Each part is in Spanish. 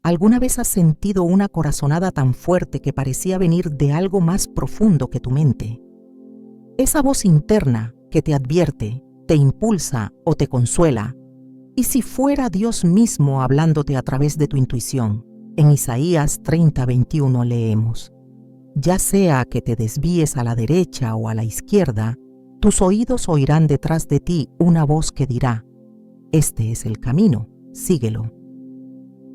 ¿Alguna vez has sentido una corazonada tan fuerte que parecía venir de algo más profundo que tu mente? Esa voz interna que te advierte, te impulsa o te consuela. ¿Y si fuera Dios mismo hablándote a través de tu intuición? En Isaías 30:21 leemos: ya sea que te desvíes a la derecha o a la izquierda, tus oídos oirán detrás de ti una voz que dirá: este es el camino, síguelo.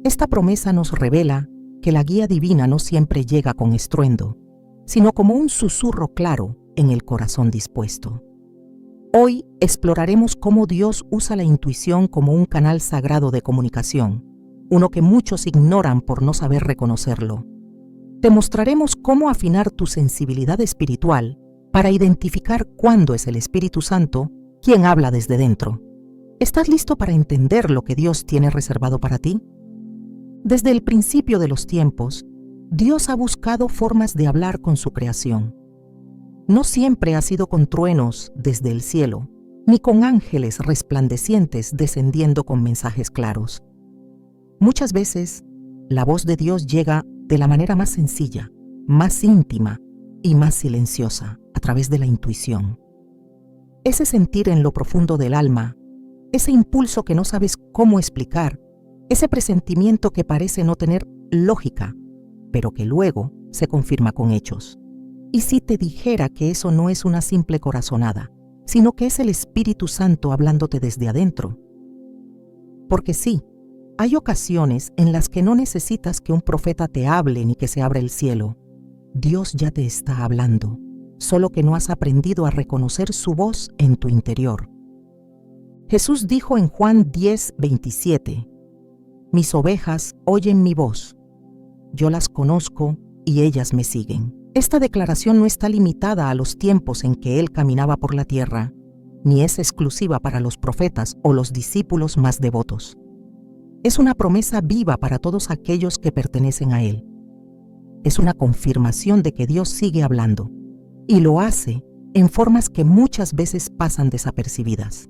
Esta promesa nos revela que la guía divina no siempre llega con estruendo, sino como un susurro claro en el corazón dispuesto. Hoy exploraremos cómo Dios usa la intuición como un canal sagrado de comunicación, uno que muchos ignoran por no saber reconocerlo. Te mostraremos cómo afinar tu sensibilidad espiritual para identificar cuándo es el Espíritu Santo quien habla desde dentro. ¿Estás listo para entender lo que Dios tiene reservado para ti? Desde el principio de los tiempos, Dios ha buscado formas de hablar con su creación. No siempre ha sido con truenos desde el cielo, ni con ángeles resplandecientes descendiendo con mensajes claros. Muchas veces, la voz de Dios llega de la manera más sencilla, más íntima y más silenciosa, a través de la intuición. Ese sentir en lo profundo del alma, ese impulso que no sabes cómo explicar, ese presentimiento que parece no tener lógica, pero que luego se confirma con hechos. ¿Y si te dijera que eso no es una simple corazonada, sino que es el Espíritu Santo hablándote desde adentro? Porque sí, hay ocasiones en las que no necesitas que un profeta te hable ni que se abra el cielo. Dios ya te está hablando, solo que no has aprendido a reconocer su voz en tu interior. Jesús dijo en Juan 10:27, mis ovejas oyen mi voz, yo las conozco y ellas me siguen. Esta declaración no está limitada a los tiempos en que Él caminaba por la tierra, ni es exclusiva para los profetas o los discípulos más devotos. Es una promesa viva para todos aquellos que pertenecen a Él. Es una confirmación de que Dios sigue hablando, y lo hace en formas que muchas veces pasan desapercibidas.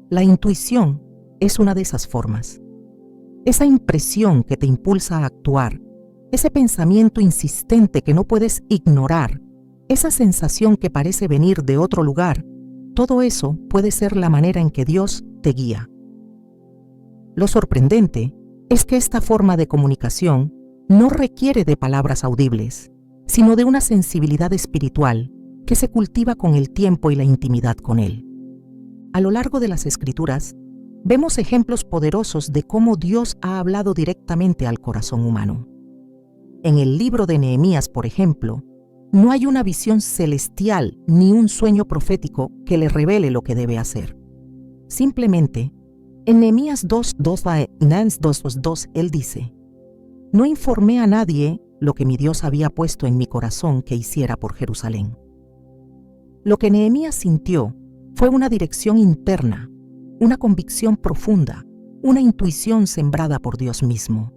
La intuición es una de esas formas. Esa impresión que te impulsa a actuar, ese pensamiento insistente que no puedes ignorar, esa sensación que parece venir de otro lugar, todo eso puede ser la manera en que Dios te guía. Lo sorprendente es que esta forma de comunicación no requiere de palabras audibles, sino de una sensibilidad espiritual que se cultiva con el tiempo y la intimidad con Él. A lo largo de las Escrituras, vemos ejemplos poderosos de cómo Dios ha hablado directamente al corazón humano. En el libro de Nehemías, por ejemplo, no hay una visión celestial ni un sueño profético que le revele lo que debe hacer. Simplemente, en Nehemías 2:2, él dice: no informé a nadie lo que mi Dios había puesto en mi corazón que hiciera por Jerusalén. Lo que Nehemías sintió fue una dirección interna, una convicción profunda, una intuición sembrada por Dios mismo.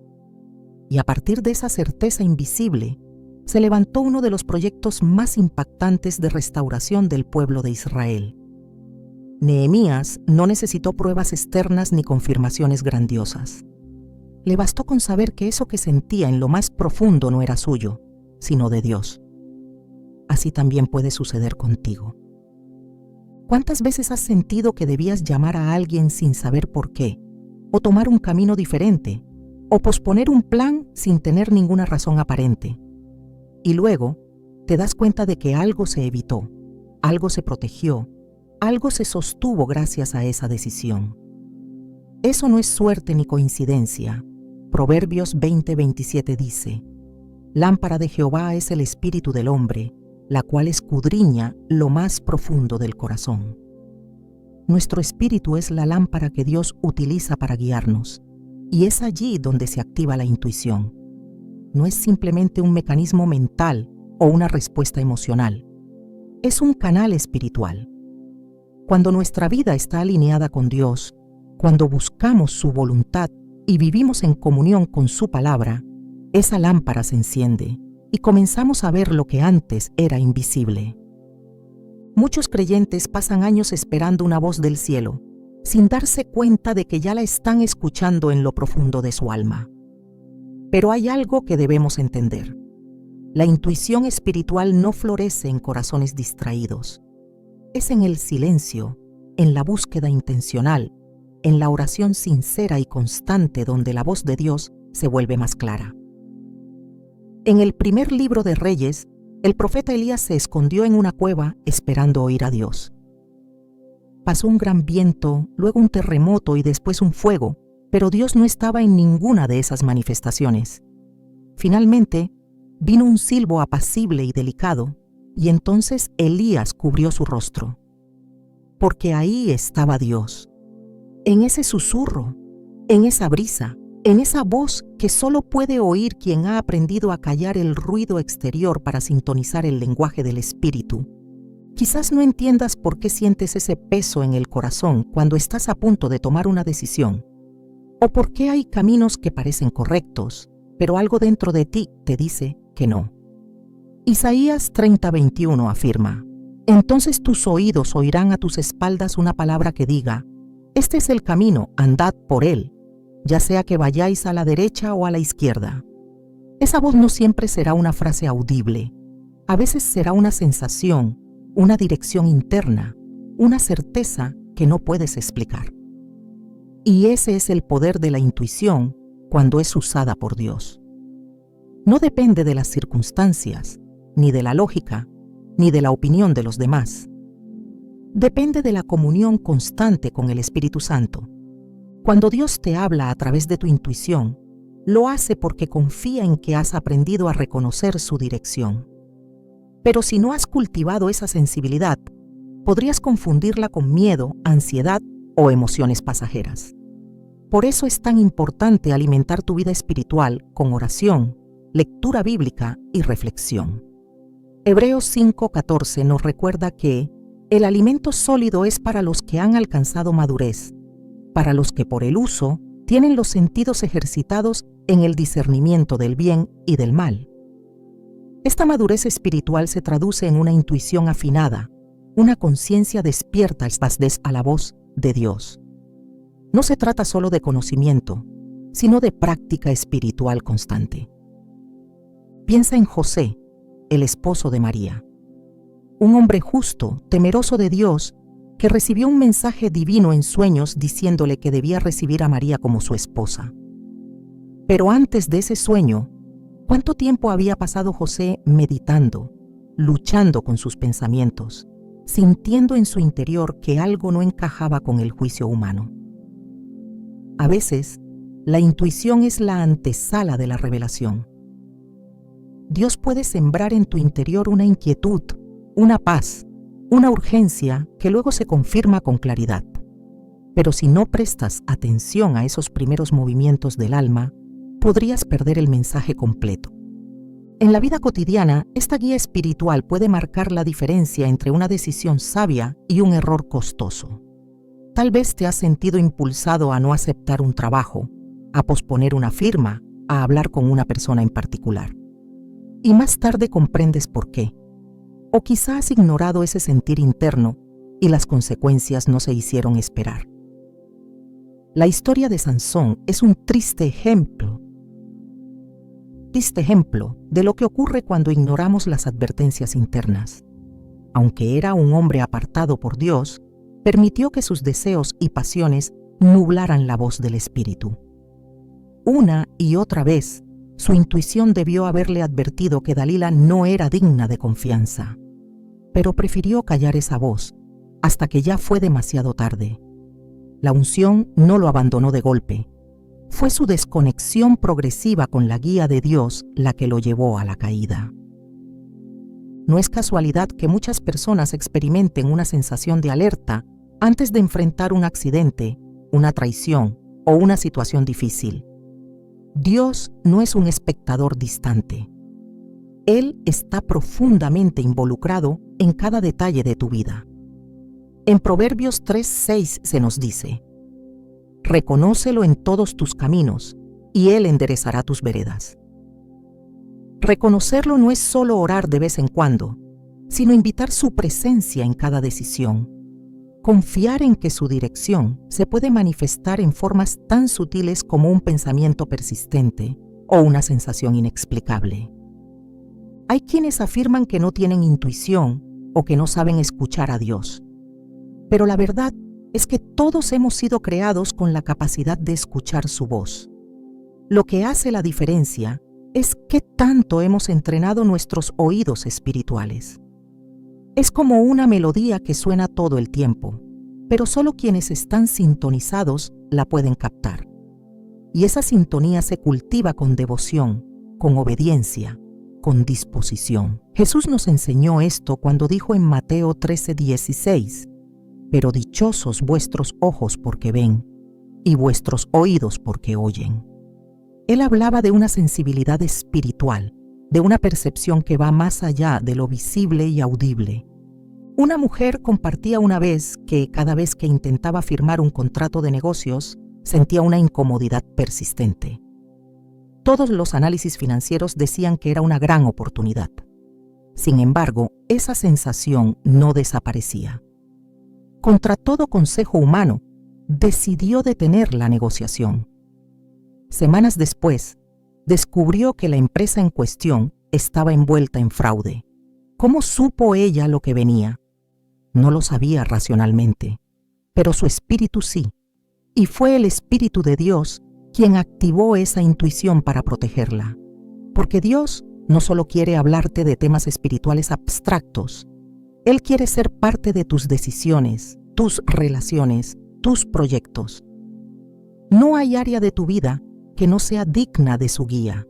Y a partir de esa certeza invisible, se levantó uno de los proyectos más impactantes de restauración del pueblo de Israel. Nehemías no necesitó pruebas externas ni confirmaciones grandiosas. Le bastó con saber que eso que sentía en lo más profundo no era suyo, sino de Dios. Así también puede suceder contigo. ¿Cuántas veces has sentido que debías llamar a alguien sin saber por qué, o tomar un camino diferente, o posponer un plan sin tener ninguna razón aparente? Y luego te das cuenta de que algo se evitó, algo se protegió, algo se sostuvo gracias a esa decisión. Eso no es suerte ni coincidencia. Proverbios 20:27 dice: lámpara de Jehová es el espíritu del hombre, la cual escudriña lo más profundo del corazón. Nuestro espíritu es la lámpara que Dios utiliza para guiarnos, y es allí donde se activa la intuición. No es simplemente un mecanismo mental o una respuesta emocional. Es un canal espiritual. Cuando nuestra vida está alineada con Dios, cuando buscamos su voluntad y vivimos en comunión con su palabra, esa lámpara se enciende y comenzamos a ver lo que antes era invisible. Muchos creyentes pasan años esperando una voz del cielo, sin darse cuenta de que ya la están escuchando en lo profundo de su alma. Pero hay algo que debemos entender. La intuición espiritual no florece en corazones distraídos. Es en el silencio, en la búsqueda intencional, en la oración sincera y constante donde la voz de Dios se vuelve más clara. En el primer libro de Reyes, el profeta Elías se escondió en una cueva esperando oír a Dios. Pasó un gran viento, luego un terremoto y después un fuego, pero Dios no estaba en ninguna de esas manifestaciones. Finalmente, vino un silbo apacible y delicado, y entonces Elías cubrió su rostro. Porque ahí estaba Dios, en ese susurro, en esa brisa, en esa voz que solo puede oír quien ha aprendido a callar el ruido exterior para sintonizar el lenguaje del espíritu. Quizás no entiendas por qué sientes ese peso en el corazón cuando estás a punto de tomar una decisión, o por qué hay caminos que parecen correctos, pero algo dentro de ti te dice que no. Isaías 30:21 afirma: Entonces tus oídos oirán a tus espaldas una palabra que diga: Este es el camino, andad por él, ya sea que vayáis a la derecha o a la izquierda. Esa voz no siempre será una frase audible. A veces será una sensación, una dirección interna, una certeza que no puedes explicar. Y ese es el poder de la intuición cuando es usada por Dios. No depende de las circunstancias, ni de la lógica, ni de la opinión de los demás. Depende de la comunión constante con el Espíritu Santo. Cuando Dios te habla a través de tu intuición, lo hace porque confía en que has aprendido a reconocer su dirección. Pero si no has cultivado esa sensibilidad, podrías confundirla con miedo, ansiedad o emociones pasajeras. Por eso es tan importante alimentar tu vida espiritual con oración, lectura bíblica y reflexión. Hebreos 5:14 nos recuerda que el alimento sólido es para los que han alcanzado madurez, para los que por el uso tienen los sentidos ejercitados en el discernimiento del bien y del mal. Esta madurez espiritual se traduce en una intuición afinada, una conciencia despierta a la voz de Dios. No se trata solo de conocimiento, sino de práctica espiritual constante. Piensa en José, el esposo de María, un hombre justo, temeroso de Dios, que recibió un mensaje divino en sueños diciéndole que debía recibir a María como su esposa. Pero antes de ese sueño, ¿cuánto tiempo había pasado José meditando, luchando con sus pensamientos, sintiendo en su interior que algo no encajaba con el juicio humano? A veces, la intuición es la antesala de la revelación. Dios puede sembrar en tu interior una inquietud, una paz, una urgencia que luego se confirma con claridad. Pero si no prestas atención a esos primeros movimientos del alma, podrías perder el mensaje completo. En la vida cotidiana, esta guía espiritual puede marcar la diferencia entre una decisión sabia y un error costoso. Tal vez te has sentido impulsado a no aceptar un trabajo, a posponer una firma, a hablar con una persona en particular. Y más tarde comprendes por qué. O quizá has ignorado ese sentir interno y las consecuencias no se hicieron esperar. La historia de Sansón es un triste ejemplo de lo que ocurre cuando ignoramos las advertencias internas. Aunque era un hombre apartado por Dios, permitió que sus deseos y pasiones nublaran la voz del Espíritu. Una y otra vez, su intuición debió haberle advertido que Dalila no era digna de confianza, pero prefirió callar esa voz hasta que ya fue demasiado tarde. La unción no lo abandonó de golpe. Fue su desconexión progresiva con la guía de Dios la que lo llevó a la caída. No es casualidad que muchas personas experimenten una sensación de alerta antes de enfrentar un accidente, una traición o una situación difícil. Dios no es un espectador distante. Él está profundamente involucrado en cada detalle de tu vida. En Proverbios 3:6 se nos dice: reconócelo en todos tus caminos, y Él enderezará tus veredas. Reconocerlo no es solo orar de vez en cuando, sino invitar su presencia en cada decisión. Confiar en que su dirección se puede manifestar en formas tan sutiles como un pensamiento persistente, o una sensación inexplicable. Hay quienes afirman que no tienen intuición o que no saben escuchar a Dios. Pero la verdad es que todos hemos sido creados con la capacidad de escuchar su voz. Lo que hace la diferencia es qué tanto hemos entrenado nuestros oídos espirituales. Es como una melodía que suena todo el tiempo, pero solo quienes están sintonizados la pueden captar. Y esa sintonía se cultiva con devoción, con obediencia, con disposición. Jesús nos enseñó esto cuando dijo en Mateo 13:16, «Pero dichosos vuestros ojos porque ven, y vuestros oídos porque oyen». Él hablaba de una sensibilidad espiritual, de una percepción que va más allá de lo visible y audible. Una mujer compartía una vez que cada vez que intentaba firmar un contrato de negocios, sentía una incomodidad persistente. Todos los análisis financieros decían que era una gran oportunidad. Sin embargo, esa sensación no desaparecía. Contra todo consejo humano, decidió detener la negociación. Semanas después, descubrió que la empresa en cuestión estaba envuelta en fraude. ¿Cómo supo ella lo que venía? No lo sabía racionalmente, pero su espíritu sí, y fue el Espíritu de Dios quien activó esa intuición para protegerla. Porque Dios no solo quiere hablarte de temas espirituales abstractos, Él quiere ser parte de tus decisiones, tus relaciones, tus proyectos. No hay área de tu vida que no sea digna de su guía.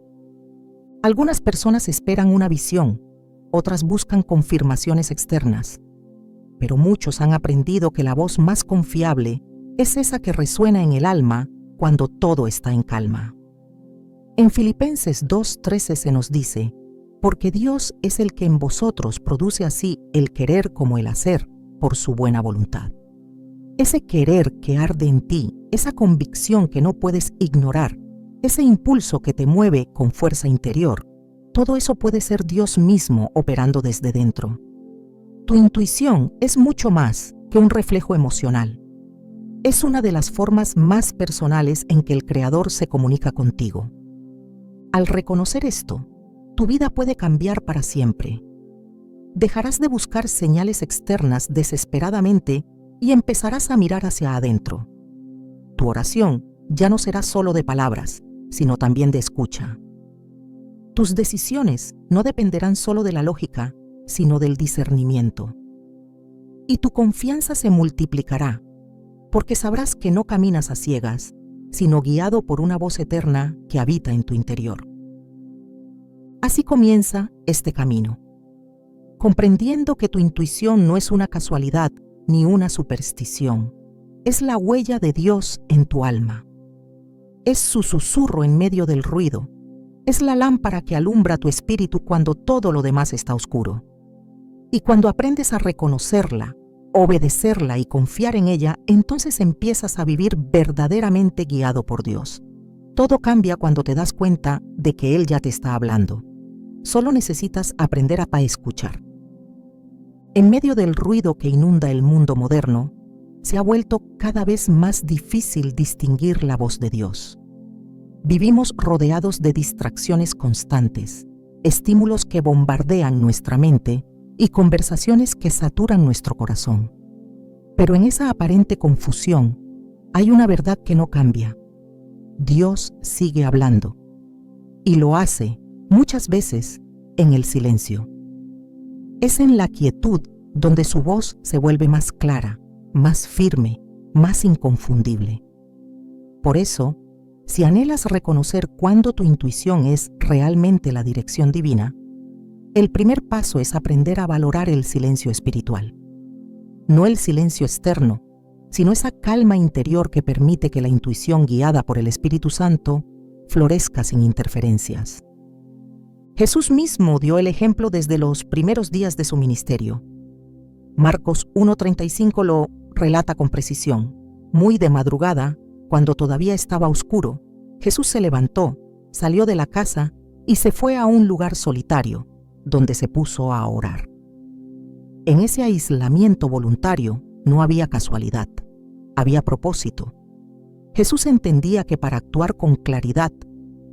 Algunas personas esperan una visión, otras buscan confirmaciones externas, pero muchos han aprendido que la voz más confiable es esa que resuena en el alma cuando todo está en calma. En Filipenses 2:13 se nos dice, «Porque Dios es el que en vosotros produce así el querer como el hacer por su buena voluntad». Ese querer que arde en ti, esa convicción que no puedes ignorar, ese impulso que te mueve con fuerza interior, todo eso puede ser Dios mismo operando desde dentro. Tu intuición es mucho más que un reflejo emocional. Es una de las formas más personales en que el Creador se comunica contigo. Al reconocer esto, tu vida puede cambiar para siempre. Dejarás de buscar señales externas desesperadamente y empezarás a mirar hacia adentro. Tu oración ya no será solo de palabras, sino también de escucha. Tus decisiones no dependerán solo de la lógica, sino del discernimiento. Y tu confianza se multiplicará, porque sabrás que no caminas a ciegas, sino guiado por una voz eterna que habita en tu interior. Así comienza este camino, comprendiendo que tu intuición no es una casualidad ni una superstición, es la huella de Dios en tu alma. Es su susurro en medio del ruido, es la lámpara que alumbra tu espíritu cuando todo lo demás está oscuro. Y cuando aprendes a reconocerla, obedecerla y confiar en ella, entonces empiezas a vivir verdaderamente guiado por Dios. Todo cambia cuando te das cuenta de que Él ya te está hablando. Solo necesitas aprender a escuchar. En medio del ruido que inunda el mundo moderno, se ha vuelto cada vez más difícil distinguir la voz de Dios. Vivimos rodeados de distracciones constantes, estímulos que bombardean nuestra mente y conversaciones que saturan nuestro corazón. Pero en esa aparente confusión hay una verdad que no cambia. Dios sigue hablando y lo hace muchas veces en el silencio. Es en la quietud donde su voz se vuelve más clara, más firme, más inconfundible. Por eso, si anhelas reconocer cuándo tu intuición es realmente la dirección divina, el primer paso es aprender a valorar el silencio espiritual. No el silencio externo, sino esa calma interior que permite que la intuición guiada por el Espíritu Santo florezca sin interferencias. Jesús mismo dio el ejemplo desde los primeros días de su ministerio. Marcos 1:35 lo relata con precisión. Muy de madrugada, cuando todavía estaba oscuro, Jesús se levantó, salió de la casa y se fue a un lugar solitario, donde se puso a orar. En ese aislamiento voluntario no había casualidad, había propósito. Jesús entendía que para actuar con claridad,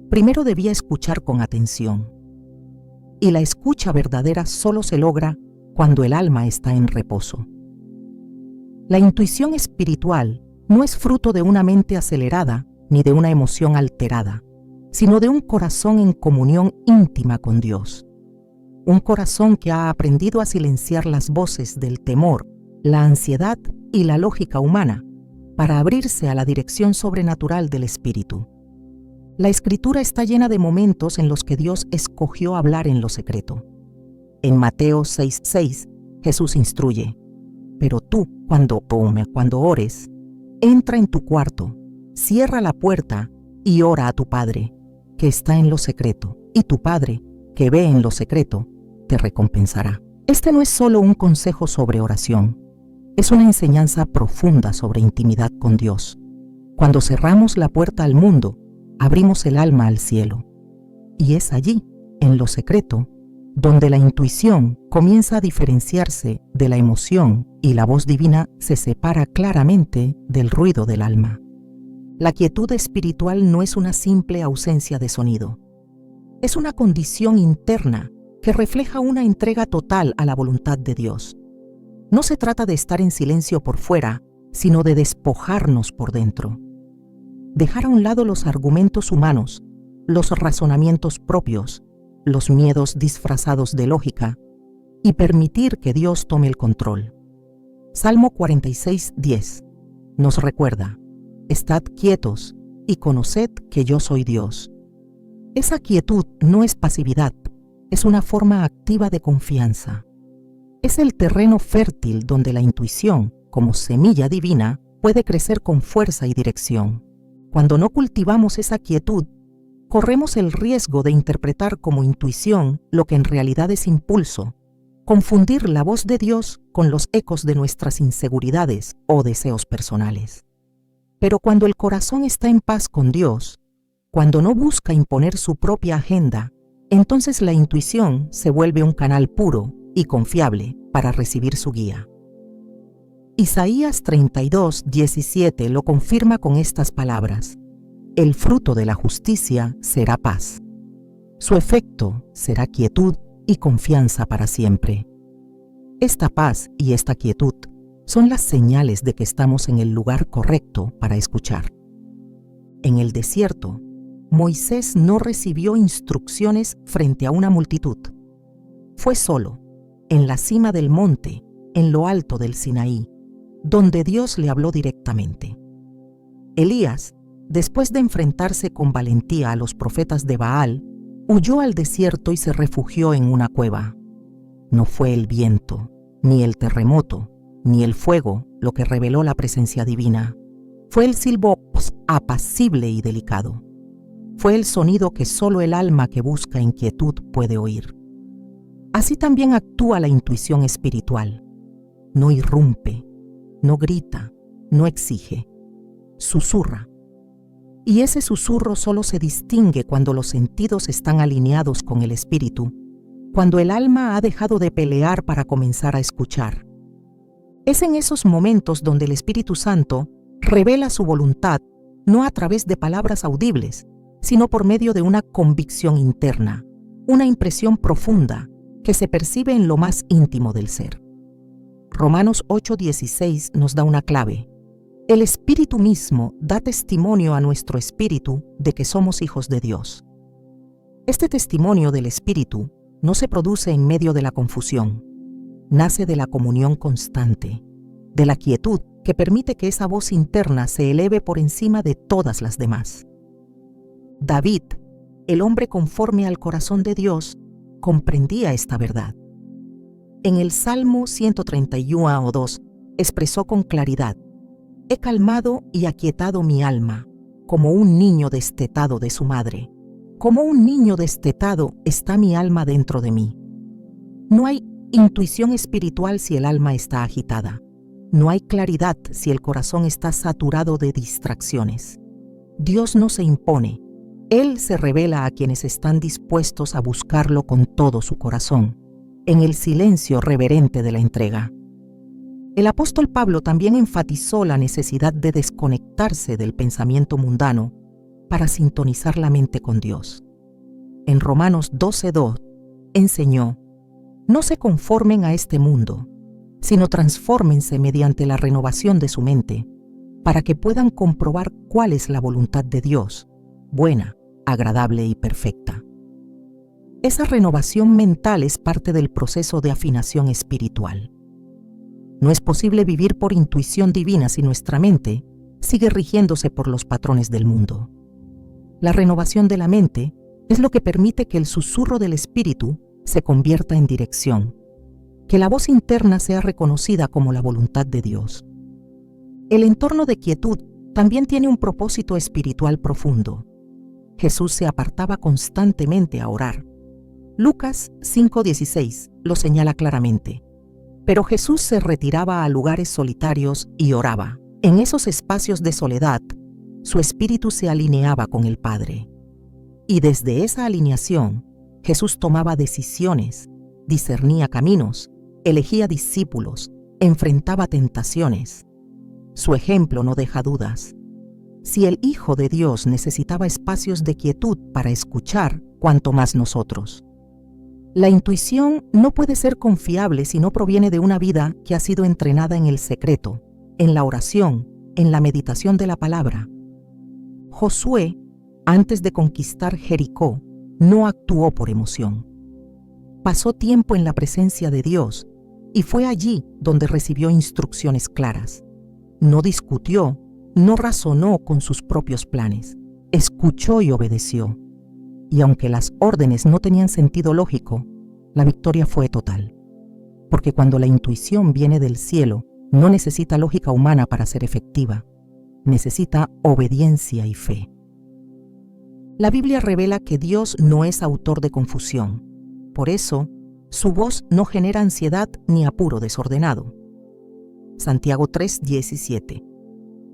primero debía escuchar con atención. Y la escucha verdadera solo se logra cuando el alma está en reposo. La intuición espiritual no es fruto de una mente acelerada ni de una emoción alterada, sino de un corazón en comunión íntima con Dios. Un corazón que ha aprendido a silenciar las voces del temor, la ansiedad y la lógica humana para abrirse a la dirección sobrenatural del Espíritu. La Escritura está llena de momentos en los que Dios escogió hablar en lo secreto. En Mateo 6:6, Jesús instruye: pero tú, cuando ores, entra en tu cuarto, cierra la puerta y ora a tu Padre, que está en lo secreto, y tu Padre, que ve en lo secreto, te recompensará. Este no es solo un consejo sobre oración, es una enseñanza profunda sobre intimidad con Dios. Cuando cerramos la puerta al mundo, abrimos el alma al cielo. Y es allí, en lo secreto, donde la intuición comienza a diferenciarse de la emoción y la voz divina se separa claramente del ruido del alma. La quietud espiritual no es una simple ausencia de sonido. Es una condición interna que refleja una entrega total a la voluntad de Dios. No se trata de estar en silencio por fuera, sino de despojarnos por dentro. Dejar a un lado los argumentos humanos, los razonamientos propios, los miedos disfrazados de lógica, y permitir que Dios tome el control. Salmo 46:10 nos recuerda: estad quietos y conoced que yo soy Dios. Esa quietud no es pasividad, es una forma activa de confianza. Es el terreno fértil donde la intuición, como semilla divina, puede crecer con fuerza y dirección. Cuando no cultivamos esa quietud, corremos el riesgo de interpretar como intuición lo que en realidad es impulso, confundir la voz de Dios con los ecos de nuestras inseguridades o deseos personales. Pero cuando el corazón está en paz con Dios, cuando no busca imponer su propia agenda, entonces la intuición se vuelve un canal puro y confiable para recibir su guía. Isaías 32:17 lo confirma con estas palabras: el fruto de la justicia será paz. Su efecto será quietud y confianza para siempre. Esta paz y esta quietud son las señales de que estamos en el lugar correcto para escuchar. En el desierto, Moisés no recibió instrucciones frente a una multitud. Fue solo, en la cima del monte, en lo alto del Sinaí, donde Dios le habló directamente. Elías, después de enfrentarse con valentía a los profetas de Baal, huyó al desierto y se refugió en una cueva. No fue el viento, ni el terremoto, ni el fuego lo que reveló la presencia divina. Fue el silbo apacible y delicado. Fue el sonido que solo el alma que busca en quietud puede oír. Así también actúa la intuición espiritual. No irrumpe, no grita, no exige, susurra. Y ese susurro solo se distingue cuando los sentidos están alineados con el espíritu, cuando el alma ha dejado de pelear para comenzar a escuchar. Es en esos momentos donde el Espíritu Santo revela su voluntad, no a través de palabras audibles, sino por medio de una convicción interna, una impresión profunda que se percibe en lo más íntimo del ser. Romanos 8:16 nos da una clave. El Espíritu mismo da testimonio a nuestro espíritu de que somos hijos de Dios. Este testimonio del Espíritu no se produce en medio de la confusión. Nace de la comunión constante, de la quietud que permite que esa voz interna se eleve por encima de todas las demás. David, el hombre conforme al corazón de Dios, comprendía esta verdad. En el Salmo 131:2 expresó con claridad: he calmado y aquietado mi alma, como un niño destetado de su madre. Como un niño destetado está mi alma dentro de mí. No hay intuición espiritual si el alma está agitada. No hay claridad si el corazón está saturado de distracciones. Dios no se impone. Él se revela a quienes están dispuestos a buscarlo con todo su corazón, en el silencio reverente de la entrega. El apóstol Pablo también enfatizó la necesidad de desconectarse del pensamiento mundano para sintonizar la mente con Dios. En Romanos 12:2 enseñó: no se conformen a este mundo, sino transfórmense mediante la renovación de su mente, para que puedan comprobar cuál es la voluntad de Dios, buena, agradable y perfecta. Esa renovación mental es parte del proceso de afinación espiritual. No es posible vivir por intuición divina si nuestra mente sigue rigiéndose por los patrones del mundo. La renovación de la mente es lo que permite que el susurro del espíritu se convierta en dirección, que la voz interna sea reconocida como la voluntad de Dios. El entorno de quietud también tiene un propósito espiritual profundo. Jesús se apartaba constantemente a orar. Lucas 5:16 lo señala claramente. Pero Jesús se retiraba a lugares solitarios y oraba. En esos espacios de soledad, su espíritu se alineaba con el Padre. Y desde esa alineación, Jesús tomaba decisiones, discernía caminos, elegía discípulos, enfrentaba tentaciones. Su ejemplo no deja dudas. Si el Hijo de Dios necesitaba espacios de quietud para escuchar, cuanto más nosotros. La intuición no puede ser confiable si no proviene de una vida que ha sido entrenada en el secreto, en la oración, en la meditación de la palabra. Josué, antes de conquistar Jericó, no actuó por emoción. Pasó tiempo en la presencia de Dios y fue allí donde recibió instrucciones claras. No discutió, no razonó con sus propios planes. Escuchó y obedeció. Y aunque las órdenes no tenían sentido lógico, la victoria fue total. Porque cuando la intuición viene del cielo, no necesita lógica humana para ser efectiva. Necesita obediencia y fe. La Biblia revela que Dios no es autor de confusión. Por eso, su voz no genera ansiedad ni apuro desordenado. Santiago 3:17.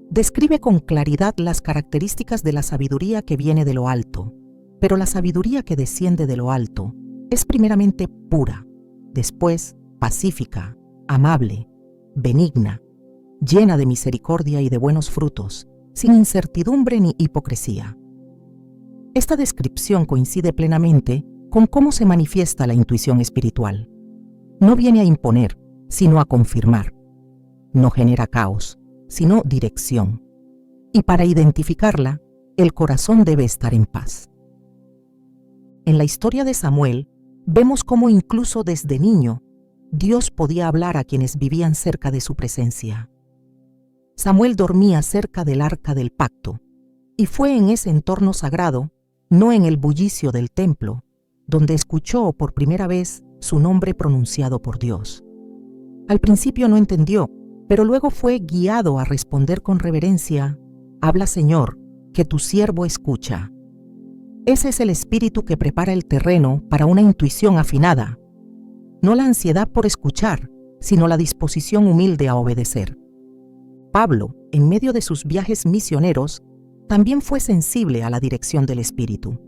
Describe con claridad las características de la sabiduría que viene de lo alto, pero la sabiduría que desciende de lo alto es primeramente pura, después pacífica, amable, benigna, llena de misericordia y de buenos frutos, sin incertidumbre ni hipocresía. Esta descripción coincide plenamente con cómo se manifiesta la intuición espiritual. No viene a imponer, sino a confirmar. No genera caos, sino dirección. Y para identificarla, el corazón debe estar en paz. En la historia de Samuel, vemos cómo incluso desde niño, Dios podía hablar a quienes vivían cerca de su presencia. Samuel dormía cerca del arca del pacto, y fue en ese entorno sagrado, no en el bullicio del templo, donde escuchó por primera vez su nombre pronunciado por Dios. Al principio no entendió, pero luego fue guiado a responder con reverencia: «Habla, Señor, que tu siervo escucha». Ese es el espíritu que prepara el terreno para una intuición afinada. No la ansiedad por escuchar, sino la disposición humilde a obedecer. Pablo, en medio de sus viajes misioneros, también fue sensible a la dirección del Espíritu.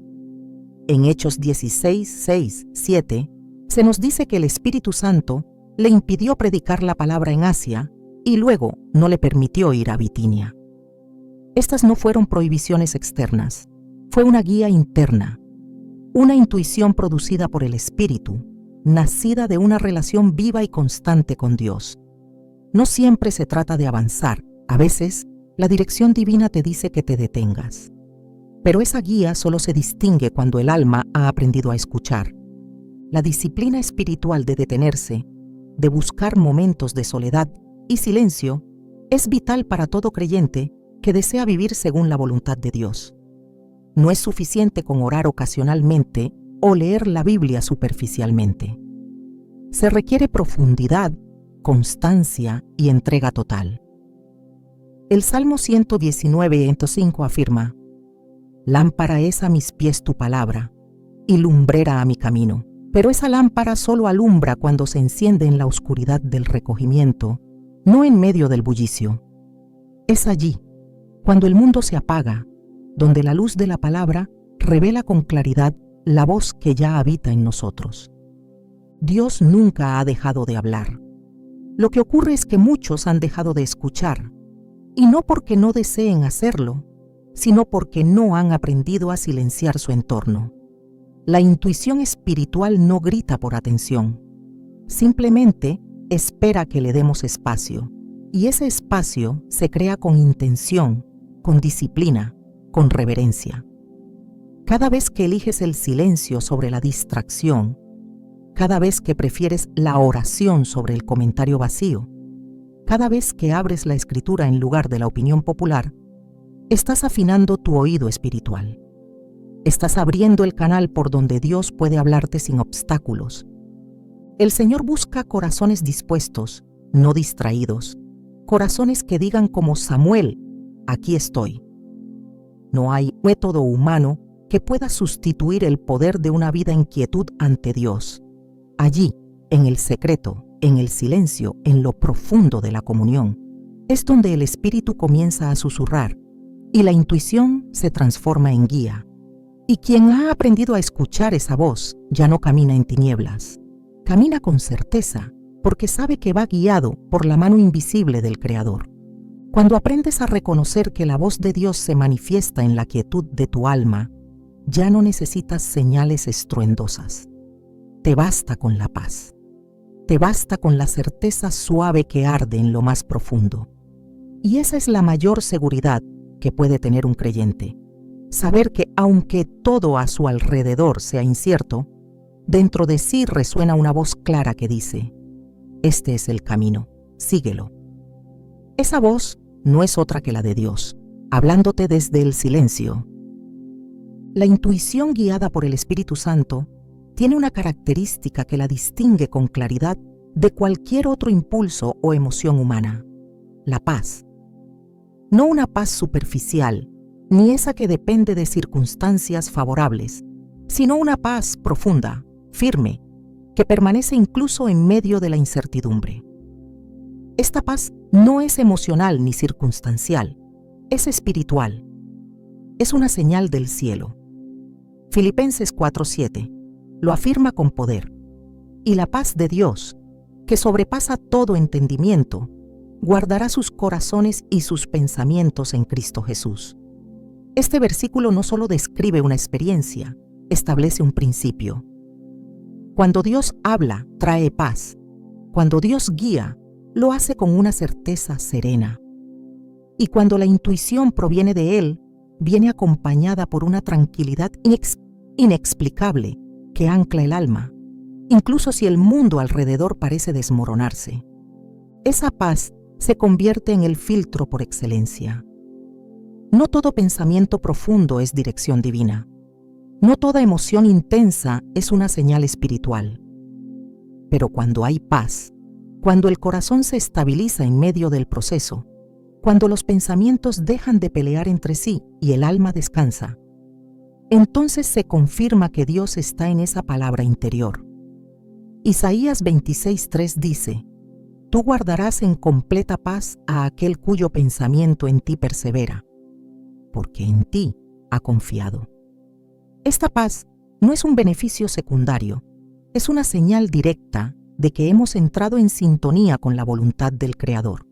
En Hechos 16:6-7, se nos dice que el Espíritu Santo le impidió predicar la palabra en Asia y luego no le permitió ir a Bitinia. Estas no fueron prohibiciones externas, fue una guía interna, una intuición producida por el Espíritu, nacida de una relación viva y constante con Dios. No siempre se trata de avanzar, a veces la dirección divina te dice que te detengas. Pero esa guía solo se distingue cuando el alma ha aprendido a escuchar. La disciplina espiritual de detenerse, de buscar momentos de soledad y silencio, es vital para todo creyente que desea vivir según la voluntad de Dios. No es suficiente con orar ocasionalmente o leer la Biblia superficialmente. Se requiere profundidad, constancia y entrega total. El Salmo 119:5 afirma: «Lámpara es a mis pies tu palabra, y lumbrera a mi camino». Pero esa lámpara solo alumbra cuando se enciende en la oscuridad del recogimiento, no en medio del bullicio. Es allí, cuando el mundo se apaga, donde la luz de la palabra revela con claridad la voz que ya habita en nosotros. Dios nunca ha dejado de hablar. Lo que ocurre es que muchos han dejado de escuchar, y no porque no deseen hacerlo, sino porque no han aprendido a silenciar su entorno. La intuición espiritual no grita por atención, simplemente espera que le demos espacio, y ese espacio se crea con intención, con disciplina, con reverencia. Cada vez que eliges el silencio sobre la distracción, cada vez que prefieres la oración sobre el comentario vacío, cada vez que abres la escritura en lugar de la opinión popular, estás afinando tu oído espiritual. Estás abriendo el canal por donde Dios puede hablarte sin obstáculos. El Señor busca corazones dispuestos, no distraídos, corazones que digan como Samuel, aquí estoy. No hay método humano que pueda sustituir el poder de una vida en quietud ante Dios. Allí, en el secreto, en el silencio, en lo profundo de la comunión, es donde el Espíritu comienza a susurrar y la intuición se transforma en guía. Y quien ha aprendido a escuchar esa voz ya no camina en tinieblas. Camina con certeza, porque sabe que va guiado por la mano invisible del Creador. Cuando aprendes a reconocer que la voz de Dios se manifiesta en la quietud de tu alma, ya no necesitas señales estruendosas. Te basta con la paz. Te basta con la certeza suave que arde en lo más profundo. Y esa es la mayor seguridad que puede tener un creyente. Saber que aunque todo a su alrededor sea incierto, dentro de sí resuena una voz clara que dice: este es el camino, síguelo. Esa voz no es otra que la de Dios, hablándote desde el silencio. La intuición guiada por el Espíritu Santo tiene una característica que la distingue con claridad de cualquier otro impulso o emoción humana: la paz. No una paz superficial, ni esa que depende de circunstancias favorables, sino una paz profunda, firme, que permanece incluso en medio de la incertidumbre. Esta paz no es emocional ni circunstancial, es espiritual. Es una señal del cielo. Filipenses 4:7 lo afirma con poder. Y la paz de Dios, que sobrepasa todo entendimiento, guardará sus corazones y sus pensamientos en Cristo Jesús. Este versículo no solo describe una experiencia, establece un principio. Cuando Dios habla, trae paz. Cuando Dios guía, lo hace con una certeza serena. Y cuando la intuición proviene de Él, viene acompañada por una tranquilidad inexplicable que ancla el alma, incluso si el mundo alrededor parece desmoronarse. Esa paz se convierte en el filtro por excelencia. No todo pensamiento profundo es dirección divina. No toda emoción intensa es una señal espiritual. Pero cuando hay paz, cuando el corazón se estabiliza en medio del proceso, cuando los pensamientos dejan de pelear entre sí y el alma descansa, entonces se confirma que Dios está en esa palabra interior. Isaías 26:3 dice: tú guardarás en completa paz a aquel cuyo pensamiento en ti persevera, porque en ti ha confiado. Esta paz no es un beneficio secundario, es una señal directa de que hemos entrado en sintonía con la voluntad del Creador.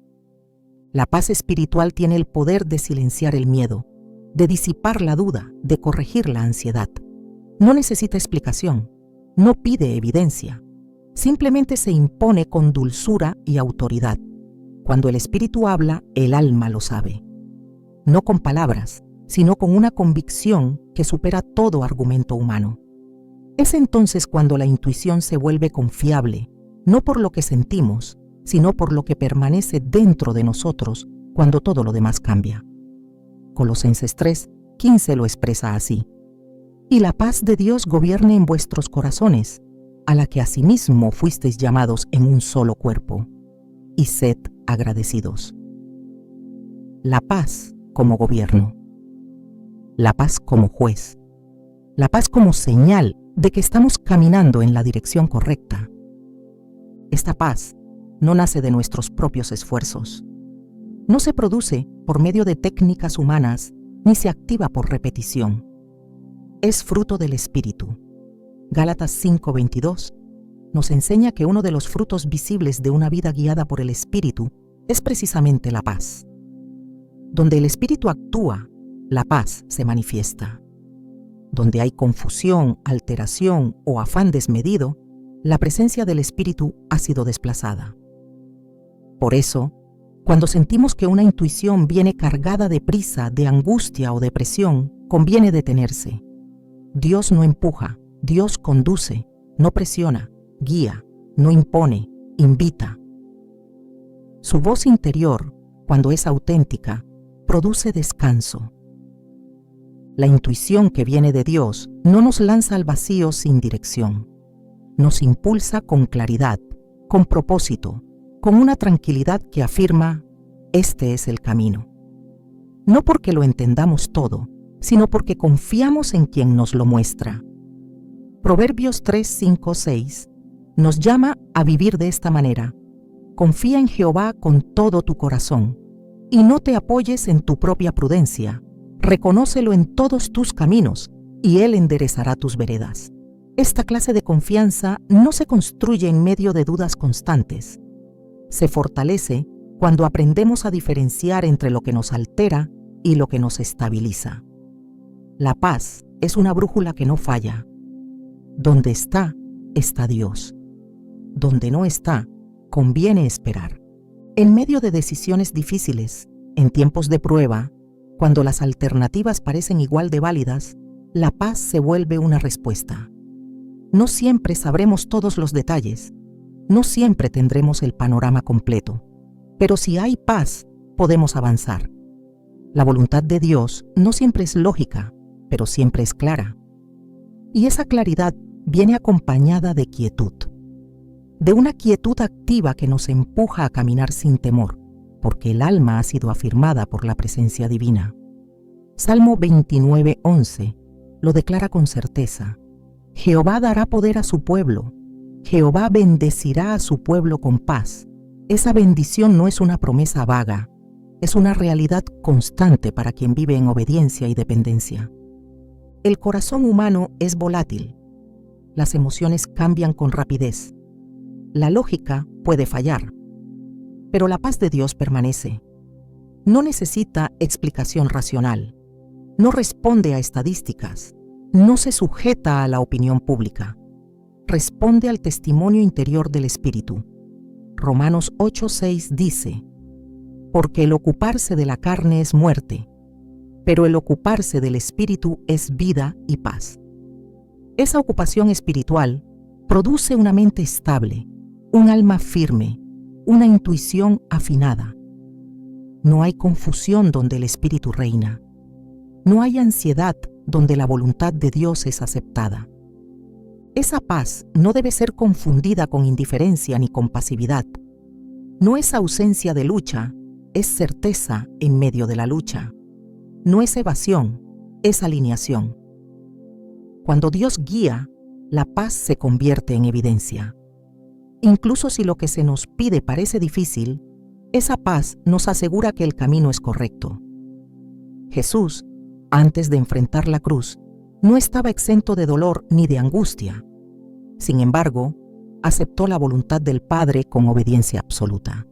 La paz espiritual tiene el poder de silenciar el miedo, de disipar la duda, de corregir la ansiedad. No necesita explicación, no pide evidencia, simplemente se impone con dulzura y autoridad. Cuando el Espíritu habla, el alma lo sabe. No con palabras, sino con una convicción que supera todo argumento humano. Es entonces cuando la intuición se vuelve confiable, no por lo que sentimos, sino por lo que permanece dentro de nosotros cuando todo lo demás cambia. Colosenses 3:15 lo expresa así: y la paz de Dios gobierne en vuestros corazones, a la que asimismo fuisteis llamados en un solo cuerpo, y sed agradecidos. La paz como gobierno, la paz como juez, la paz como señal de que estamos caminando en la dirección correcta. Esta paz no nace de nuestros propios esfuerzos. No se produce por medio de técnicas humanas ni se activa por repetición. Es fruto del Espíritu. Gálatas 5:22 nos enseña que uno de los frutos visibles de una vida guiada por el Espíritu es precisamente la paz. Donde el Espíritu actúa, la paz se manifiesta. Donde hay confusión, alteración o afán desmedido, la presencia del Espíritu ha sido desplazada. Por eso, cuando sentimos que una intuición viene cargada de prisa, de angustia o depresión, conviene detenerse. Dios no empuja, Dios conduce, no presiona, guía, no impone, invita. Su voz interior, cuando es auténtica, produce descanso. La intuición que viene de Dios no nos lanza al vacío sin dirección. Nos impulsa con claridad, con propósito, con una tranquilidad que afirma: este es el camino. No porque lo entendamos todo, sino porque confiamos en quien nos lo muestra. Proverbios 3, 5, 6 nos llama a vivir de esta manera: confía en Jehová con todo tu corazón, y no te apoyes en tu propia prudencia. Reconócelo en todos tus caminos, y Él enderezará tus veredas. Esta clase de confianza no se construye en medio de dudas constantes. Se fortalece cuando aprendemos a diferenciar entre lo que nos altera y lo que nos estabiliza. La paz es una brújula que no falla. Donde está, está Dios. Donde no está, conviene esperar. En medio de decisiones difíciles, en tiempos de prueba, cuando las alternativas parecen igual de válidas, la paz se vuelve una respuesta. No siempre sabremos todos los detalles, no siempre tendremos el panorama completo, pero si hay paz, podemos avanzar. La voluntad de Dios no siempre es lógica, pero siempre es clara. Y esa claridad viene acompañada de quietud, de una quietud activa que nos empuja a caminar sin temor, porque el alma ha sido afirmada por la presencia divina. Salmo 29:11 lo declara con certeza: Jehová dará poder a su pueblo, Jehová bendecirá a su pueblo con paz. Esa bendición no es una promesa vaga, es una realidad constante para quien vive en obediencia y dependencia. El corazón humano es volátil, las emociones cambian con rapidez, la lógica puede fallar, pero la paz de Dios permanece. No necesita explicación racional, no responde a estadísticas, no se sujeta a la opinión pública, responde al testimonio interior del Espíritu. Romanos 8:6 dice: porque el ocuparse de la carne es muerte, pero el ocuparse del Espíritu es vida y paz. Esa ocupación espiritual produce una mente estable, un alma firme, una intuición afinada. No hay confusión donde el Espíritu reina. No hay ansiedad donde la voluntad de Dios es aceptada. Esa paz no debe ser confundida con indiferencia ni con pasividad. No es ausencia de lucha, es certeza en medio de la lucha. No es evasión, es alineación. Cuando Dios guía, la paz se convierte en evidencia. Incluso si lo que se nos pide parece difícil, esa paz nos asegura que el camino es correcto. Jesús, antes de enfrentar la cruz, no estaba exento de dolor ni de angustia. Sin embargo, aceptó la voluntad del Padre con obediencia absoluta.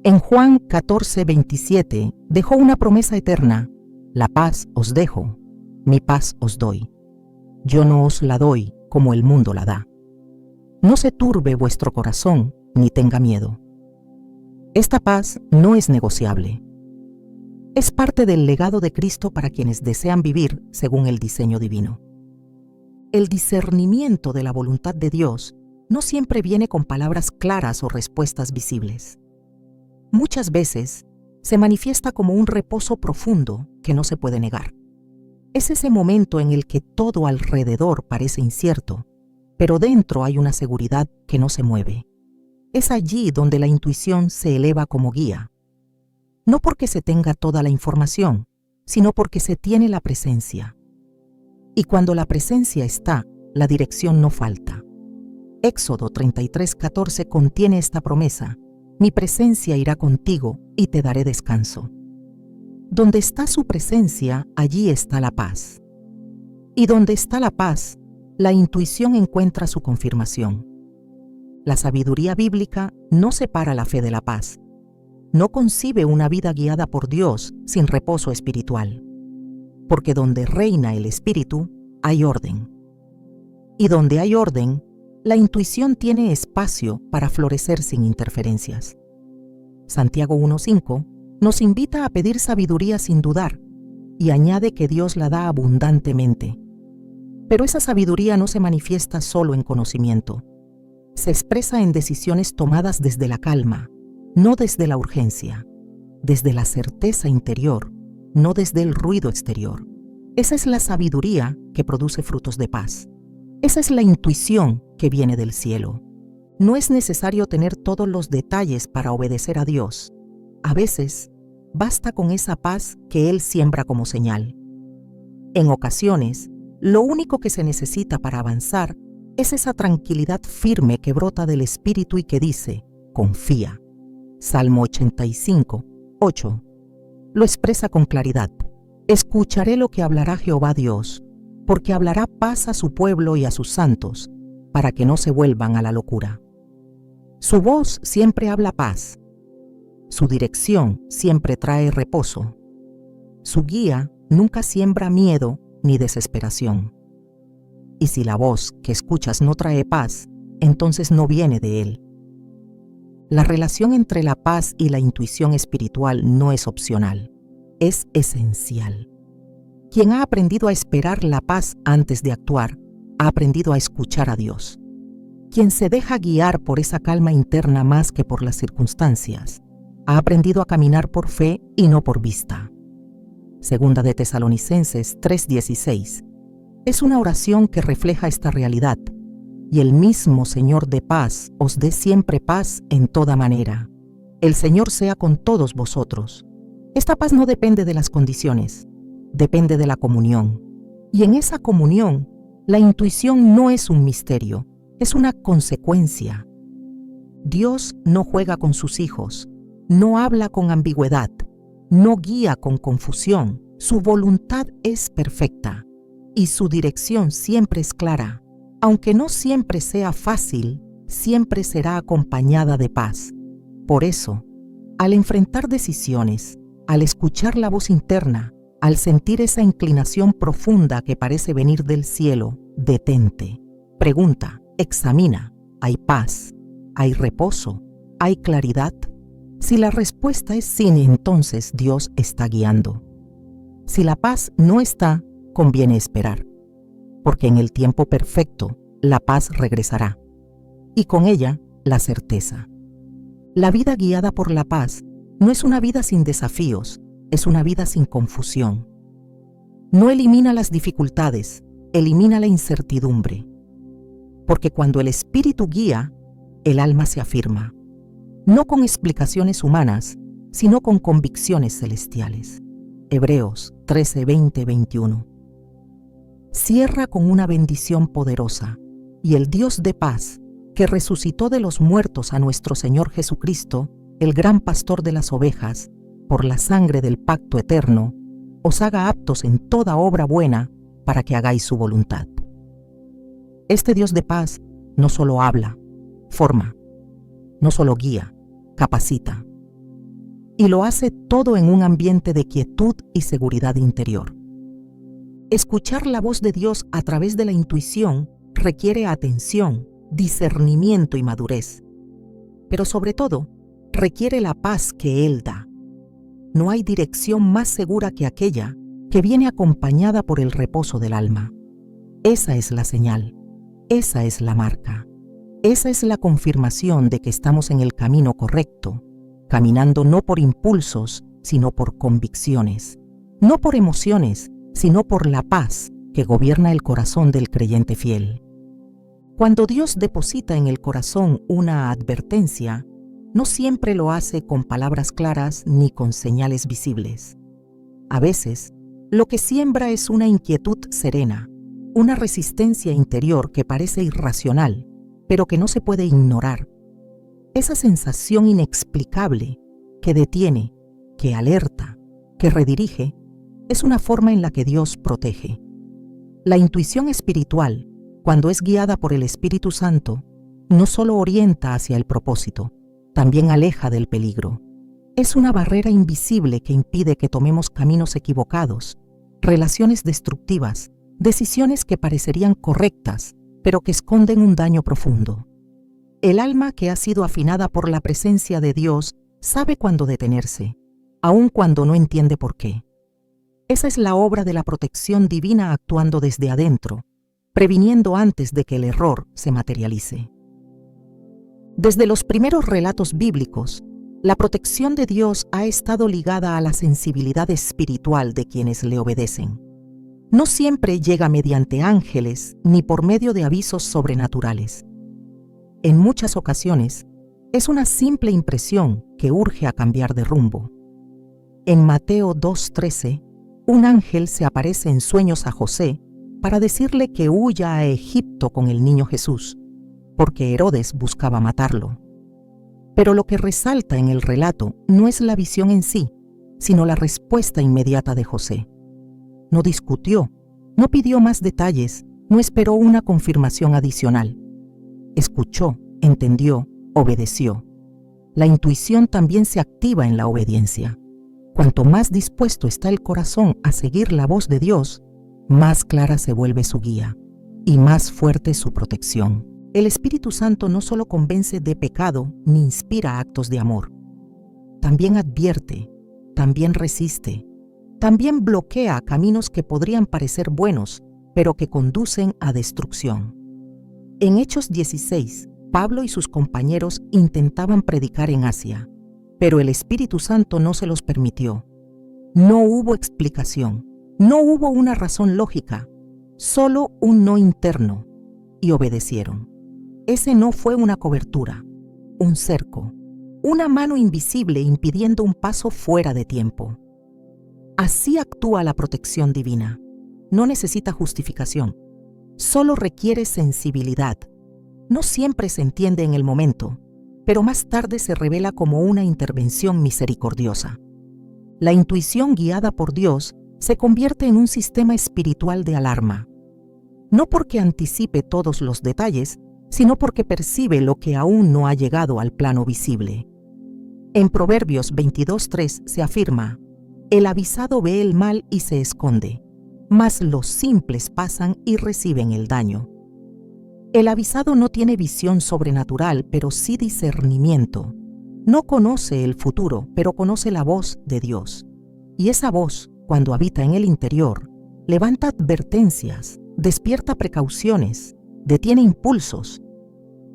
En Juan 14:27 dejó una promesa eterna: la paz os dejo, mi paz os doy. Yo no os la doy como el mundo la da. No se turbe vuestro corazón, ni tenga miedo. Esta paz no es negociable. Es parte del legado de Cristo para quienes desean vivir según el diseño divino. El discernimiento de la voluntad de Dios no siempre viene con palabras claras o respuestas visibles. Muchas veces se manifiesta como un reposo profundo que no se puede negar. Es ese momento en el que todo alrededor parece incierto, pero dentro hay una seguridad que no se mueve. Es allí donde la intuición se eleva como guía. No porque se tenga toda la información, sino porque se tiene la presencia. Y cuando la presencia está, la dirección no falta. Éxodo 33:14 contiene esta promesa: mi presencia irá contigo y te daré descanso. Donde está su presencia, allí está la paz. Y donde está la paz, la intuición encuentra su confirmación. La sabiduría bíblica no separa la fe de la paz. No concibe una vida guiada por Dios sin reposo espiritual. porque donde reina el espíritu, hay orden. Y donde hay orden, la intuición tiene espacio para florecer sin interferencias. Santiago 1:5 nos invita a pedir sabiduría sin dudar y añade que Dios la da abundantemente. Pero esa sabiduría no se manifiesta solo en conocimiento. Se expresa en decisiones tomadas desde la calma, no desde la urgencia, desde la certeza interior, no desde el ruido exterior. Esa es la sabiduría que produce frutos de paz. Esa es la intuición que viene del cielo. No es necesario tener todos los detalles para obedecer a Dios. A veces, basta con esa paz que Él siembra como señal. En ocasiones, lo único que se necesita para avanzar es esa tranquilidad firme que brota del Espíritu y que dice, confía. Salmo 85:8. Lo expresa con claridad. Escucharé lo que hablará Jehová Dios, porque hablará paz a su pueblo y a sus santos, para que no se vuelvan a la locura. Su voz siempre habla paz. Su dirección siempre trae reposo. Su guía nunca siembra miedo ni desesperación. Y si la voz que escuchas no trae paz, entonces no viene de Él. La relación entre la paz y la intuición espiritual no es opcional, es esencial. Quien ha aprendido a esperar la paz antes de actuar, ha aprendido a escuchar a Dios. Quien se deja guiar por esa calma interna más que por las circunstancias, ha aprendido a caminar por fe y no por vista. Segunda de Tesalonicenses 3:16. Es una oración que refleja esta realidad. Y el mismo Señor de paz os dé siempre paz en toda manera. El Señor sea con todos vosotros. Esta paz no depende de las condiciones, depende de la comunión. Y en esa comunión, la intuición no es un misterio, es una consecuencia. Dios no juega con sus hijos, no habla con ambigüedad, no guía con confusión. Su voluntad es perfecta y su dirección siempre es clara. Aunque no siempre sea fácil, siempre será acompañada de paz. Por eso, al enfrentar decisiones, al escuchar la voz interna, al sentir esa inclinación profunda que parece venir del cielo, detente, pregunta, examina, ¿hay paz? ¿Hay reposo? ¿Hay claridad? Si la respuesta es sí, entonces Dios está guiando. Si la paz no está, conviene esperar, porque en el tiempo perfecto la paz regresará, y con ella la certeza. La vida guiada por la paz no es una vida sin desafíos, es una vida sin confusión. No elimina las dificultades, elimina la incertidumbre, porque cuando el Espíritu guía, el alma se afirma, no con explicaciones humanas, sino con convicciones celestiales. Hebreos 13:20-21. Cierra con una bendición poderosa, y el Dios de paz, que resucitó de los muertos a nuestro Señor Jesucristo, el gran pastor de las ovejas, por la sangre del pacto eterno, os haga aptos en toda obra buena para que hagáis su voluntad. Este Dios de paz no solo habla, forma, no solo guía, capacita, y lo hace todo en un ambiente de quietud y seguridad interior. Escuchar la voz de Dios a través de la intuición requiere atención, discernimiento y madurez, pero sobre todo requiere la paz que Él da. No hay dirección más segura que aquella que viene acompañada por el reposo del alma. Esa es la señal, esa es la marca, esa es la confirmación de que estamos en el camino correcto, caminando no por impulsos, sino por convicciones, no por emociones, sino por la paz que gobierna el corazón del creyente fiel. Cuando Dios deposita en el corazón una advertencia, no siempre lo hace con palabras claras ni con señales visibles. A veces, lo que siembra es una inquietud serena, una resistencia interior que parece irracional, pero que no se puede ignorar. Esa sensación inexplicable que detiene, que alerta, que redirige, es una forma en la que Dios protege. La intuición espiritual, cuando es guiada por el Espíritu Santo, no solo orienta hacia el propósito, también aleja del peligro. Es una barrera invisible que impide que tomemos caminos equivocados relaciones destructivas, decisiones que parecerían correctas, pero que esconden un daño profundo. El alma que ha sido afinada por la presencia de Dios sabe cuándo detenerse, aun cuando no entiende por qué. Esa es la obra de la protección divina actuando desde adentro, previniendo antes de que el error se materialice. Desde los primeros relatos bíblicos, la protección de Dios ha estado ligada a la sensibilidad espiritual de quienes le obedecen. No siempre llega mediante ángeles ni por medio de avisos sobrenaturales. En muchas ocasiones, es una simple impresión que urge a cambiar de rumbo. En Mateo 2:13, un ángel se aparece en sueños a José para decirle que huya a Egipto con el niño Jesús, porque Herodes buscaba matarlo. Pero lo que resalta en el relato no es la visión en sí, sino la respuesta inmediata de José. No discutió, no pidió más detalles, no esperó una confirmación adicional. Escuchó, entendió, obedeció. La intuición también se activa en la obediencia. Cuanto más dispuesto está el corazón a seguir la voz de Dios, más clara se vuelve su guía y más fuerte su protección. El Espíritu Santo no solo convence de pecado ni inspira actos de amor. También advierte, también resiste, también bloquea caminos que podrían parecer buenos, pero que conducen a destrucción. En Hechos 16, Pablo y sus compañeros intentaban predicar en Asia, pero el Espíritu Santo no se los permitió. No hubo explicación, no hubo una razón lógica, solo un no interno, y obedecieron. Ese no fue una cobertura, un cerco, una mano invisible impidiendo un paso fuera de tiempo. Así actúa la protección divina. No necesita justificación, solo requiere sensibilidad. No siempre se entiende en el momento, pero más tarde se revela como una intervención misericordiosa. La intuición guiada por Dios se convierte en un sistema espiritual de alarma, no porque anticipe todos los detalles, sino porque percibe lo que aún no ha llegado al plano visible. En Proverbios 22:3 se afirma: el avisado ve el mal y se esconde, mas los simples pasan y reciben el daño. El avisado no tiene visión sobrenatural, pero sí discernimiento. No conoce el futuro, pero conoce la voz de Dios. Y esa voz, cuando habita en el interior, levanta advertencias, despierta precauciones, detiene impulsos.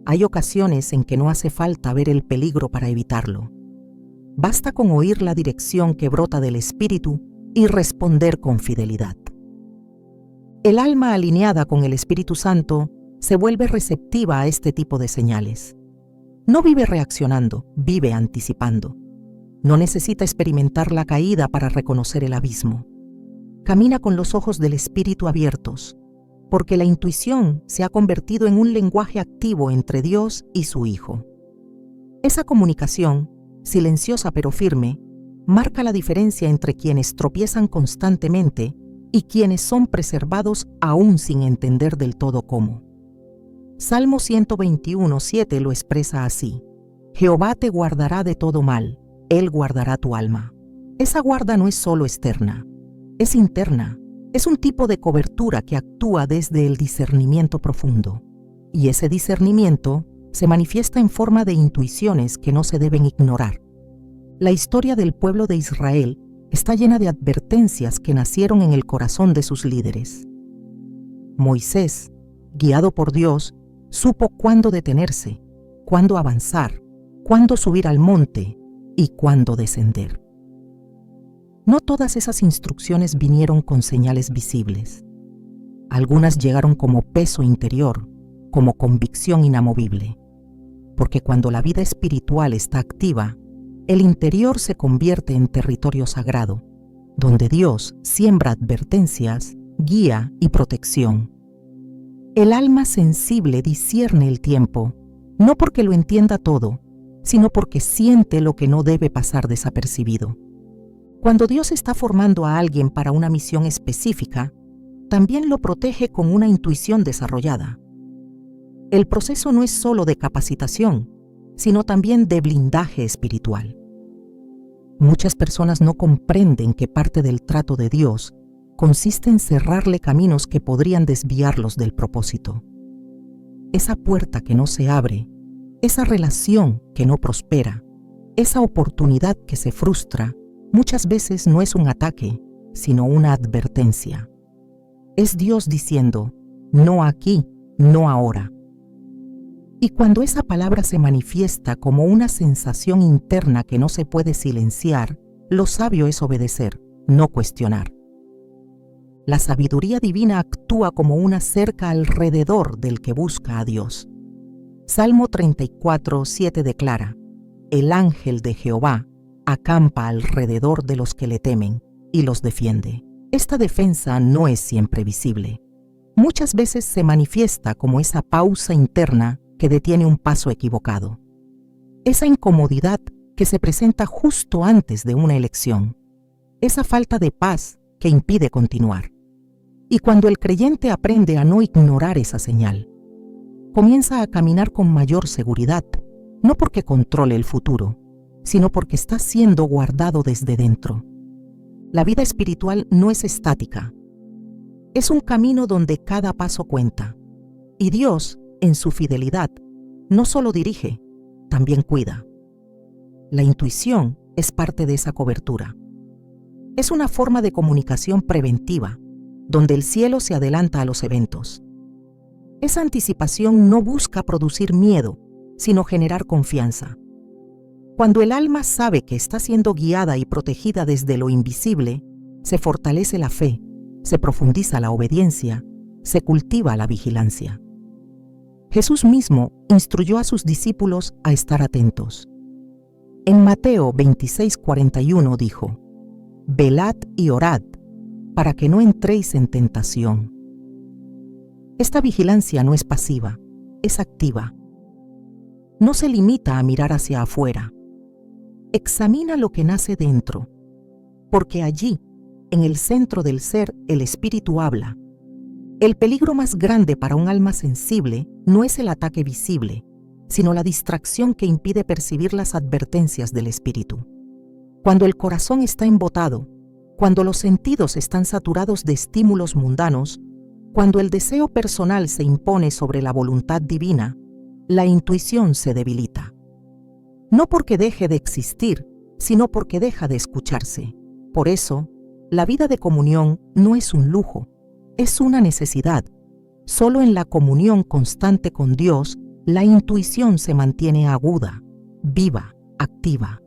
Hay ocasiones en que no hace falta ver el peligro para evitarlo. Basta con oír la dirección que brota del Espíritu y responder con fidelidad. El alma alineada con el Espíritu Santo se vuelve receptiva a este tipo de señales. No vive reaccionando, vive anticipando. No necesita experimentar la caída para reconocer el abismo. Camina con los ojos del Espíritu abiertos, porque la intuición se ha convertido en un lenguaje activo entre Dios y su Hijo. Esa comunicación, silenciosa pero firme, marca la diferencia entre quienes tropiezan constantemente y quienes son preservados aún sin entender del todo cómo. Salmo 121:7 lo expresa así: Jehová te guardará de todo mal, Él guardará tu alma. Esa guarda no es solo externa, es interna, es un tipo de cobertura que actúa desde el discernimiento profundo. Y ese discernimiento se manifiesta en forma de intuiciones que no se deben ignorar. La historia del pueblo de Israel está llena de advertencias que nacieron en el corazón de sus líderes. Moisés, guiado por Dios, supo cuándo detenerse, cuándo avanzar, cuándo subir al monte y cuándo descender. No todas esas instrucciones vinieron con señales visibles. Algunas llegaron como peso interior, como convicción inamovible. Porque cuando la vida espiritual está activa, el interior se convierte en territorio sagrado, donde Dios siembra advertencias, guía y protección. El alma sensible discierne el tiempo, no porque lo entienda todo, sino porque siente lo que no debe pasar desapercibido. Cuando Dios está formando a alguien para una misión específica, también lo protege con una intuición desarrollada. El proceso no es solo de capacitación, sino también de blindaje espiritual. Muchas personas no comprenden que parte del trato de Dios consiste en cerrarle caminos que podrían desviarlos del propósito. Esa puerta que no se abre, esa relación que no prospera, esa oportunidad que se frustra, muchas veces no es un ataque, sino una advertencia. Es Dios diciendo, no aquí, no ahora. Y cuando esa palabra se manifiesta como una sensación interna que no se puede silenciar, lo sabio es obedecer, no cuestionar. La sabiduría divina actúa como una cerca alrededor del que busca a Dios. Salmo 34:7 declara, el ángel de Jehová acampa alrededor de los que le temen y los defiende. Esta defensa no es siempre visible. Muchas veces se manifiesta como esa pausa interna que detiene un paso equivocado. Esa incomodidad que se presenta justo antes de una elección. Esa falta de paz que impide continuar. Y cuando el creyente aprende a no ignorar esa señal, comienza a caminar con mayor seguridad, no porque controle el futuro, sino porque está siendo guardado desde dentro. La vida espiritual no es estática. Es un camino donde cada paso cuenta. Y Dios, en su fidelidad, no solo dirige, también cuida. La intuición es parte de esa cobertura. Es una forma de comunicación preventiva, donde el cielo se adelanta a los eventos. Esa anticipación no busca producir miedo, sino generar confianza. Cuando el alma sabe que está siendo guiada y protegida desde lo invisible, se fortalece la fe, se profundiza la obediencia, se cultiva la vigilancia. Jesús mismo instruyó a sus discípulos a estar atentos. En Mateo 26:41 dijo, «Velad y orad, para que no entréis en tentación». Esta vigilancia no es pasiva, es activa. No se limita a mirar hacia afuera. Examina lo que nace dentro, porque allí, en el centro del ser, el espíritu habla. El peligro más grande para un alma sensible no es el ataque visible, sino la distracción que impide percibir las advertencias del espíritu. Cuando el corazón está embotado, cuando los sentidos están saturados de estímulos mundanos, cuando el deseo personal se impone sobre la voluntad divina, la intuición se debilita. No porque deje de existir, sino porque deja de escucharse. Por eso, la vida de comunión no es un lujo, es una necesidad. Solo en la comunión constante con Dios, la intuición se mantiene aguda, viva, activa.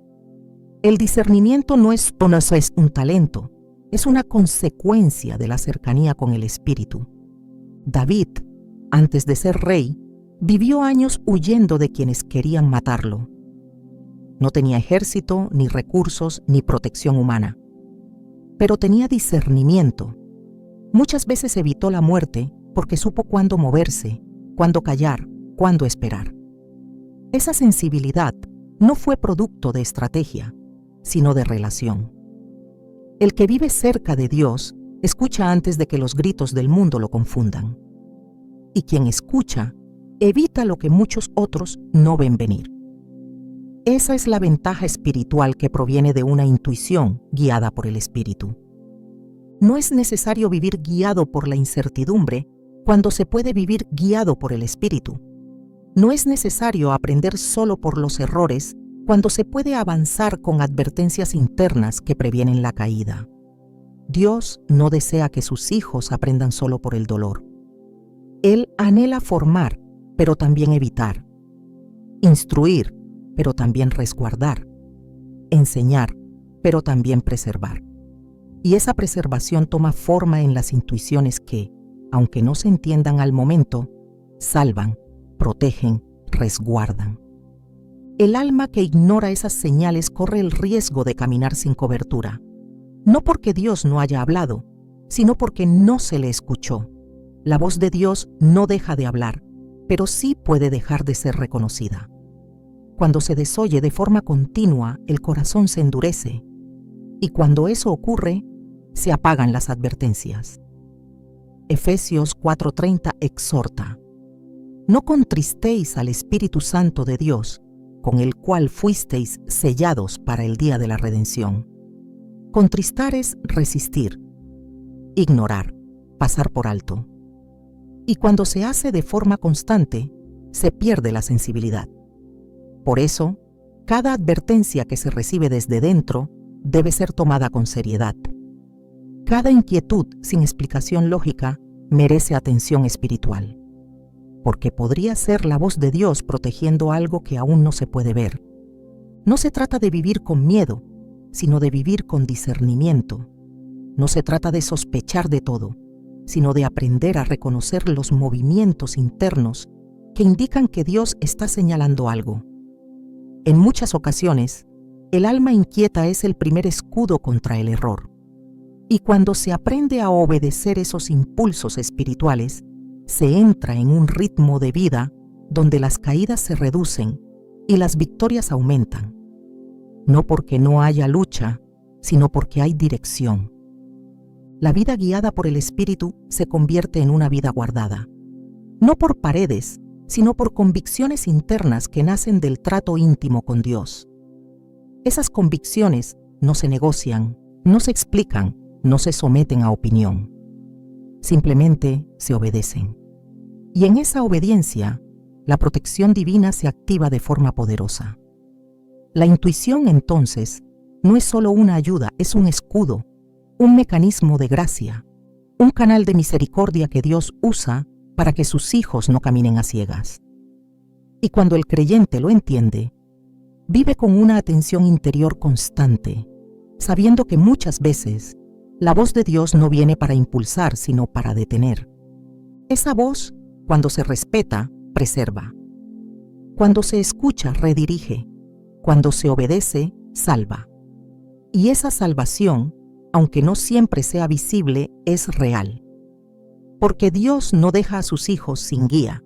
El discernimiento no es un talento, es una consecuencia de la cercanía con el Espíritu. David, antes de ser rey, vivió años huyendo de quienes querían matarlo. No tenía ejército, ni recursos, ni protección humana. Pero tenía discernimiento. Muchas veces evitó la muerte porque supo cuándo moverse, cuándo callar, cuándo esperar. Esa sensibilidad no fue producto de estrategia, sino de relación. El que vive cerca de Dios escucha antes de que los gritos del mundo lo confundan. Y quien escucha evita lo que muchos otros no ven venir. Esa es la ventaja espiritual que proviene de una intuición guiada por el Espíritu. No es necesario vivir guiado por la incertidumbre cuando se puede vivir guiado por el Espíritu. No es necesario aprender solo por los errores cuando se puede avanzar con advertencias internas que previenen la caída. Dios no desea que sus hijos aprendan solo por el dolor. Él anhela formar, pero también evitar. Instruir, pero también resguardar. Enseñar, pero también preservar. Y esa preservación toma forma en las intuiciones que, aunque no se entiendan al momento, salvan, protegen, resguardan. El alma que ignora esas señales corre el riesgo de caminar sin cobertura, no porque Dios no haya hablado, sino porque no se le escuchó. La voz de Dios no deja de hablar, pero sí puede dejar de ser reconocida. Cuando se desoye de forma continua, el corazón se endurece, y cuando eso ocurre, se apagan las advertencias. Efesios 4:30 exhorta: «No contristéis al Espíritu Santo de Dios, con el cual fuisteis sellados para el día de la redención». Contristar es resistir. ignorar, pasar por alto. Y cuando se hace de forma constante, se pierde la sensibilidad. Por eso, cada advertencia que se recibe desde dentro debe ser tomada con seriedad. Cada inquietud sin explicación lógica merece atención espiritual, porque podría ser la voz de Dios protegiendo algo que aún no se puede ver. No se trata de vivir con miedo, sino de vivir con discernimiento. No se trata de sospechar de todo, sino de aprender a reconocer los movimientos internos que indican que Dios está señalando algo. En muchas ocasiones, el alma inquieta es el primer escudo contra el error. Y cuando se aprende a obedecer esos impulsos espirituales, se entra en un ritmo de vida donde las caídas se reducen y las victorias aumentan. No porque no haya lucha, sino porque hay dirección. La vida guiada por el Espíritu se convierte en una vida guardada, no por paredes, sino por convicciones internas que nacen del trato íntimo con Dios. Esas convicciones no se negocian, no se explican, no se someten a opinión. Simplemente se obedecen. Y en esa obediencia, la protección divina se activa de forma poderosa. La intuición, entonces, no es solo una ayuda, es un escudo, un mecanismo de gracia, un canal de misericordia que Dios usa para que sus hijos no caminen a ciegas. Y cuando el creyente lo entiende, vive con una atención interior constante, sabiendo que muchas veces la voz de Dios no viene para impulsar, sino para detener. Esa voz, cuando se respeta, preserva. Cuando se escucha, redirige. Cuando se obedece, salva. Y esa salvación, aunque no siempre sea visible, es real. Porque Dios no deja a sus hijos sin guía.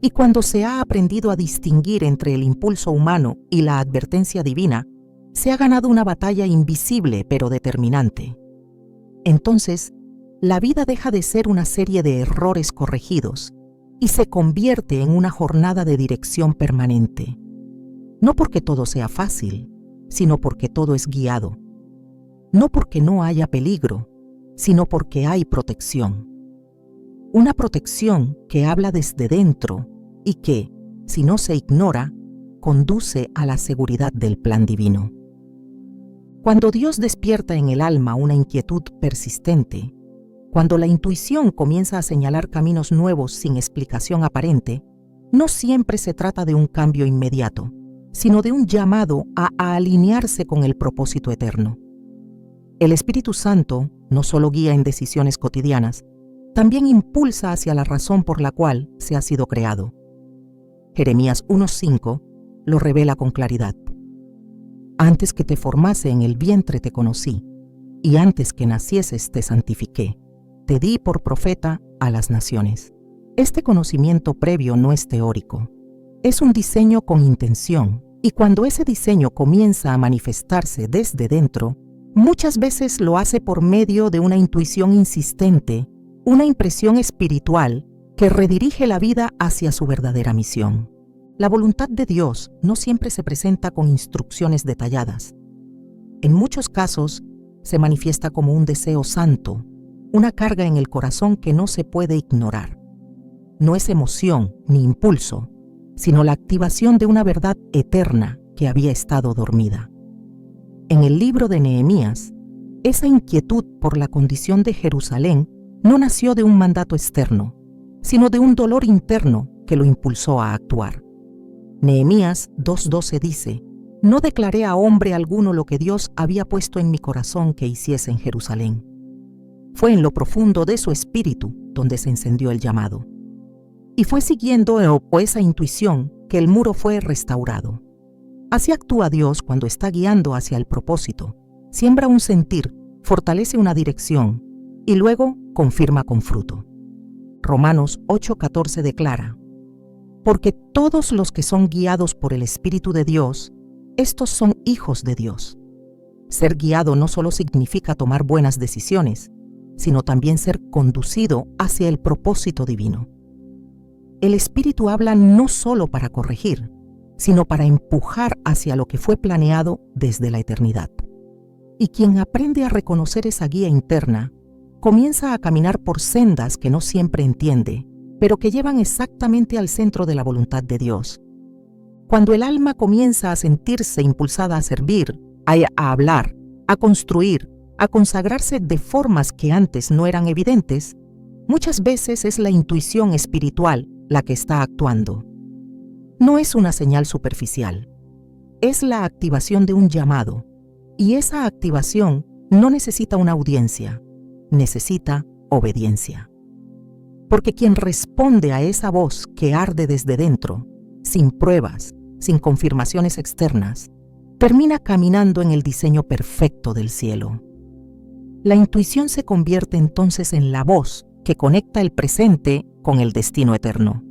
Y cuando se ha aprendido a distinguir entre el impulso humano y la advertencia divina, se ha ganado una batalla invisible pero determinante. Entonces, la vida deja de ser una serie de errores corregidos y se convierte en una jornada de dirección permanente. No porque todo sea fácil, sino porque todo es guiado. No porque no haya peligro, sino porque hay protección. Una protección que habla desde dentro y que, si no se ignora, conduce a la seguridad del plan divino. Cuando Dios despierta en el alma una inquietud persistente, cuando la intuición comienza a señalar caminos nuevos sin explicación aparente, no siempre se trata de un cambio inmediato, sino de un llamado a alinearse con el propósito eterno. El Espíritu Santo no solo guía en decisiones cotidianas, también impulsa hacia la razón por la cual se ha sido creado. Jeremías 1:5 lo revela con claridad. Antes que te formase en el vientre te conocí, y antes que nacieses te santifiqué. Te di por profeta a las naciones. Este conocimiento previo no es teórico. Es un diseño con intención, y cuando ese diseño comienza a manifestarse desde dentro, muchas veces lo hace por medio de una intuición insistente, una impresión espiritual que redirige la vida hacia su verdadera misión. La voluntad de Dios no siempre se presenta con instrucciones detalladas. En muchos casos, se manifiesta como un deseo santo, una carga en el corazón que no se puede ignorar. No es emoción ni impulso, sino la activación de una verdad eterna que había estado dormida. En el libro de Nehemías, esa inquietud por la condición de Jerusalén no nació de un mandato externo, sino de un dolor interno que lo impulsó a actuar. Nehemías 2:12 dice: No declaré a hombre alguno lo que Dios había puesto en mi corazón que hiciese en Jerusalén. Fue en lo profundo de su espíritu donde se encendió el llamado. Y fue siguiendo esa intuición que el muro fue restaurado. Así actúa Dios cuando está guiando hacia el propósito. Siembra un sentir, fortalece una dirección y luego confirma con fruto. Romanos 8:14 declara: Porque todos los que son guiados por el Espíritu de Dios, estos son hijos de Dios. Ser guiado no solo significa tomar buenas decisiones, sino también ser conducido hacia el propósito divino. El Espíritu habla no solo para corregir, sino para empujar hacia lo que fue planeado desde la eternidad. Y quien aprende a reconocer esa guía interna, comienza a caminar por sendas que no siempre entiende, pero que llevan exactamente al centro de la voluntad de Dios. Cuando el alma comienza a sentirse impulsada a servir, a hablar, a construir, a consagrarse de formas que antes no eran evidentes, muchas veces es la intuición espiritual la que está actuando. No es una señal superficial, es la activación de un llamado, y esa activación no necesita una audiencia, necesita obediencia. Porque quien responde a esa voz que arde desde dentro, sin pruebas, sin confirmaciones externas, termina caminando en el diseño perfecto del cielo. La intuición se convierte entonces en la voz que conecta el presente con el destino eterno.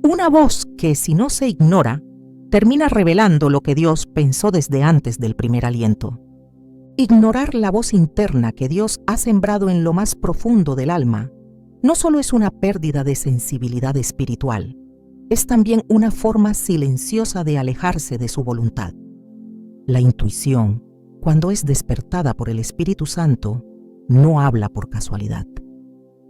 Una voz que, si no se ignora, termina revelando lo que Dios pensó desde antes del primer aliento. Ignorar la voz interna que Dios ha sembrado en lo más profundo del alma no solo es una pérdida de sensibilidad espiritual, es también una forma silenciosa de alejarse de su voluntad. La intuición, cuando es despertada por el Espíritu Santo, no habla por casualidad.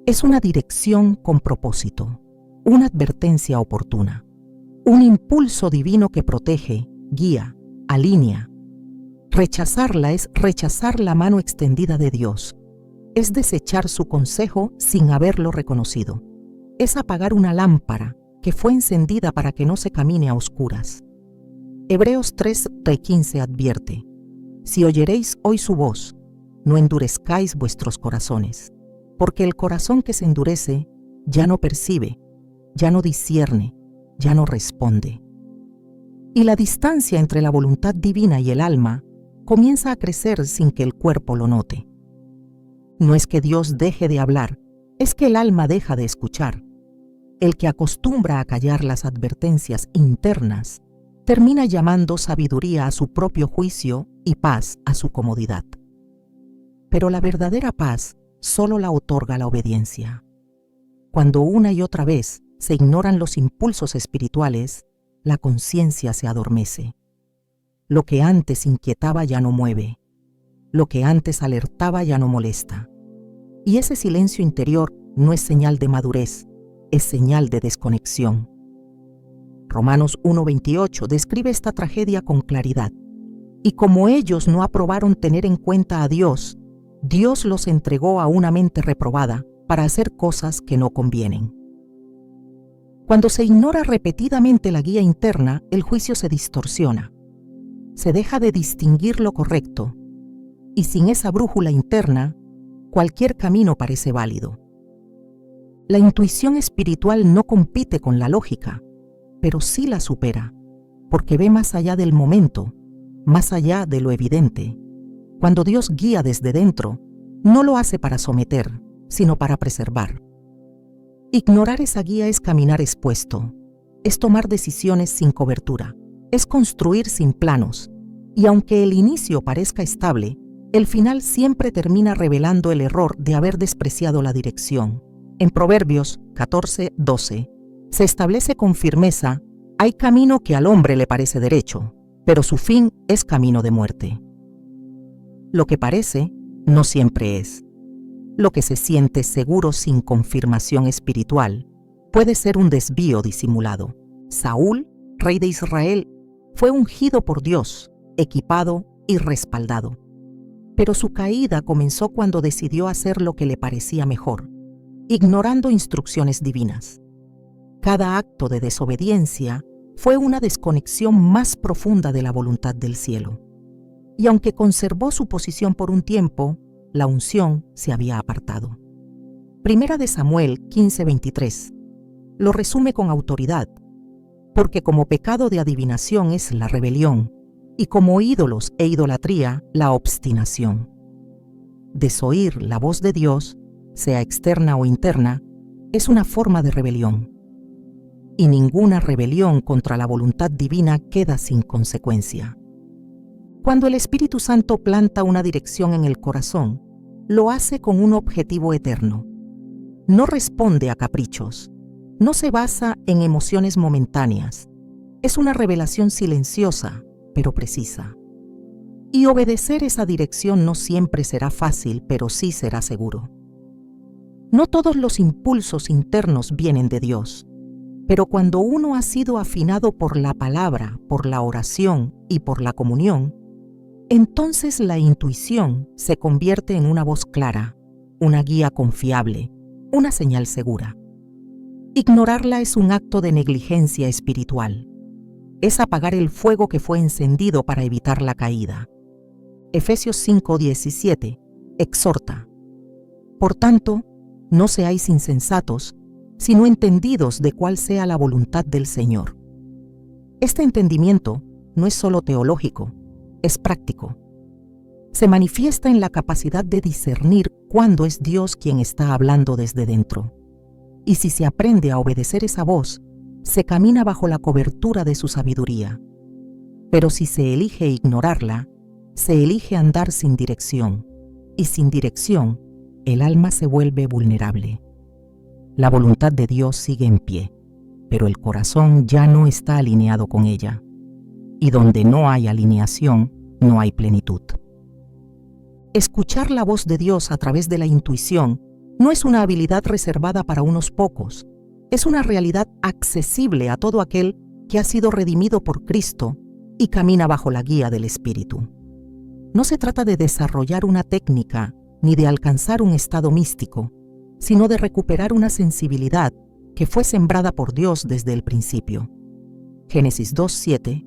Es una dirección con propósito, una advertencia oportuna, un impulso divino que protege, guía, alinea. Rechazarla es rechazar la mano extendida de Dios, es desechar su consejo sin haberlo reconocido, es apagar una lámpara que fue encendida para que no se camine a oscuras. Hebreos 3:15 advierte: si oyeréis hoy su voz, no endurezcáis vuestros corazones, porque el corazón que se endurece ya no percibe, ya no discierne, ya no responde. Y la distancia entre la voluntad divina y el alma comienza a crecer sin que el cuerpo lo note. No es que Dios deje de hablar, es que el alma deja de escuchar. El que acostumbra a callar las advertencias internas termina llamando sabiduría a su propio juicio y paz a su comodidad. Pero la verdadera paz solo la otorga la obediencia. Cuando una y otra vez se ignoran los impulsos espirituales, la conciencia se adormece. Lo que antes inquietaba ya no mueve. Lo que antes alertaba ya no molesta. Y ese silencio interior no es señal de madurez, es señal de desconexión. Romanos 1:28 describe esta tragedia con claridad. Y como ellos no aprobaron tener en cuenta a Dios, Dios los entregó a una mente reprobada para hacer cosas que no convienen. Cuando se ignora repetidamente la guía interna, el juicio se distorsiona. Se deja de distinguir lo correcto, y sin esa brújula interna, cualquier camino parece válido. La intuición espiritual no compite con la lógica, pero sí la supera, porque ve más allá del momento, más allá de lo evidente. Cuando Dios guía desde dentro, no lo hace para someter, sino para preservar. Ignorar esa guía es caminar expuesto, es tomar decisiones sin cobertura, es construir sin planos, y aunque el inicio parezca estable, el final siempre termina revelando el error de haber despreciado la dirección. En Proverbios 14:12 se establece con firmeza: hay camino que al hombre le parece derecho, pero su fin es camino de muerte. Lo que parece no siempre es. Lo que se siente seguro sin confirmación espiritual puede ser un desvío disimulado. Saúl, rey de Israel, fue ungido por Dios, equipado y respaldado. Pero su caída comenzó cuando decidió hacer lo que le parecía mejor, ignorando instrucciones divinas. Cada acto de desobediencia fue una desconexión más profunda de la voluntad del cielo. Y aunque conservó su posición por un tiempo, la unción se había apartado. Primera de Samuel 15:23 lo resume con autoridad, porque como pecado de adivinación es la rebelión, y como ídolos e idolatría la obstinación. Desoír la voz de Dios, sea externa o interna, es una forma de rebelión. Y ninguna rebelión contra la voluntad divina queda sin consecuencia. Cuando el Espíritu Santo planta una dirección en el corazón, lo hace con un objetivo eterno. No responde a caprichos, no se basa en emociones momentáneas. Es una revelación silenciosa, pero precisa. Y obedecer esa dirección no siempre será fácil, pero sí será seguro. No todos los impulsos internos vienen de Dios, pero cuando uno ha sido afinado por la palabra, por la oración y por la comunión, entonces la intuición se convierte en una voz clara, una guía confiable, una señal segura. Ignorarla es un acto de negligencia espiritual. Es apagar el fuego que fue encendido para evitar la caída. Efesios 5:17 exhorta: Por tanto, no seáis insensatos, sino entendidos de cuál sea la voluntad del Señor. Este entendimiento no es solo teológico, es práctico. Se manifiesta en la capacidad de discernir cuándo es Dios quien está hablando desde dentro. Y si se aprende a obedecer esa voz, se camina bajo la cobertura de su sabiduría. Pero si se elige ignorarla, se elige andar sin dirección, y sin dirección, el alma se vuelve vulnerable. La voluntad de Dios sigue en pie, pero el corazón ya no está alineado con ella. Y donde no hay alineación, no hay plenitud. Escuchar la voz de Dios a través de la intuición no es una habilidad reservada para unos pocos, es una realidad accesible a todo aquel que ha sido redimido por Cristo y camina bajo la guía del Espíritu. No se trata de desarrollar una técnica ni de alcanzar un estado místico, sino de recuperar una sensibilidad que fue sembrada por Dios desde el principio. Génesis 2:7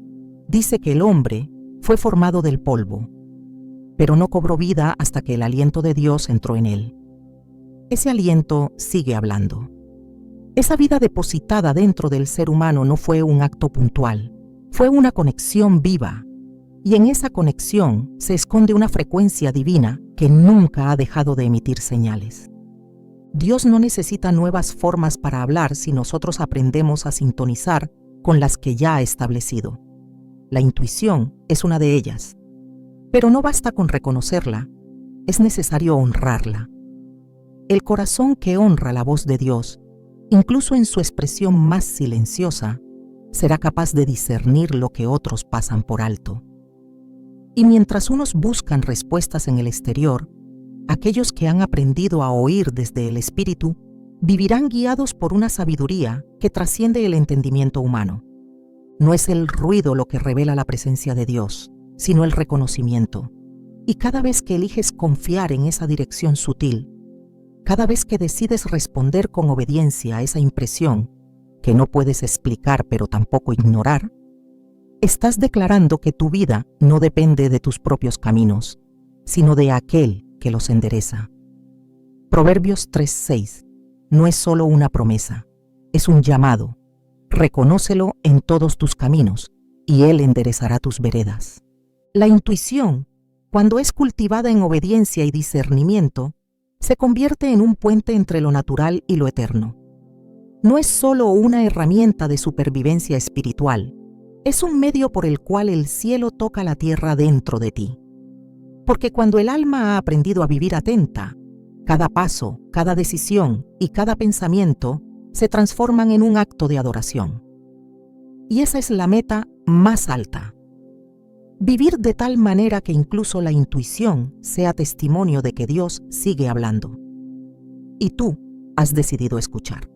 dice que el hombre fue formado del polvo, pero no cobró vida hasta que el aliento de Dios entró en él. Ese aliento sigue hablando. Esa vida depositada dentro del ser humano no fue un acto puntual, fue una conexión viva, y en esa conexión se esconde una frecuencia divina que nunca ha dejado de emitir señales. Dios no necesita nuevas formas para hablar si nosotros aprendemos a sintonizar con las que ya ha establecido. La intuición es una de ellas, pero no basta con reconocerla, es necesario honrarla. El corazón que honra la voz de Dios, incluso en su expresión más silenciosa, será capaz de discernir lo que otros pasan por alto. Y mientras unos buscan respuestas en el exterior, aquellos que han aprendido a oír desde el Espíritu vivirán guiados por una sabiduría que trasciende el entendimiento humano. No es el ruido lo que revela la presencia de Dios, sino el reconocimiento. Y cada vez que eliges confiar en esa dirección sutil, cada vez que decides responder con obediencia a esa impresión, que no puedes explicar pero tampoco ignorar, estás declarando que tu vida no depende de tus propios caminos, sino de aquel que los endereza. Proverbios 3:6 no es solo una promesa, es un llamado. Reconócelo en todos tus caminos, y Él enderezará tus veredas. La intuición, cuando es cultivada en obediencia y discernimiento, se convierte en un puente entre lo natural y lo eterno. No es solo una herramienta de supervivencia espiritual, es un medio por el cual el cielo toca la tierra dentro de ti. Porque cuando el alma ha aprendido a vivir atenta, cada paso, cada decisión y cada pensamiento se transforman en un acto de adoración. Y esa es la meta más alta. Vivir de tal manera que incluso la intuición sea testimonio de que Dios sigue hablando. Y tú has decidido escuchar.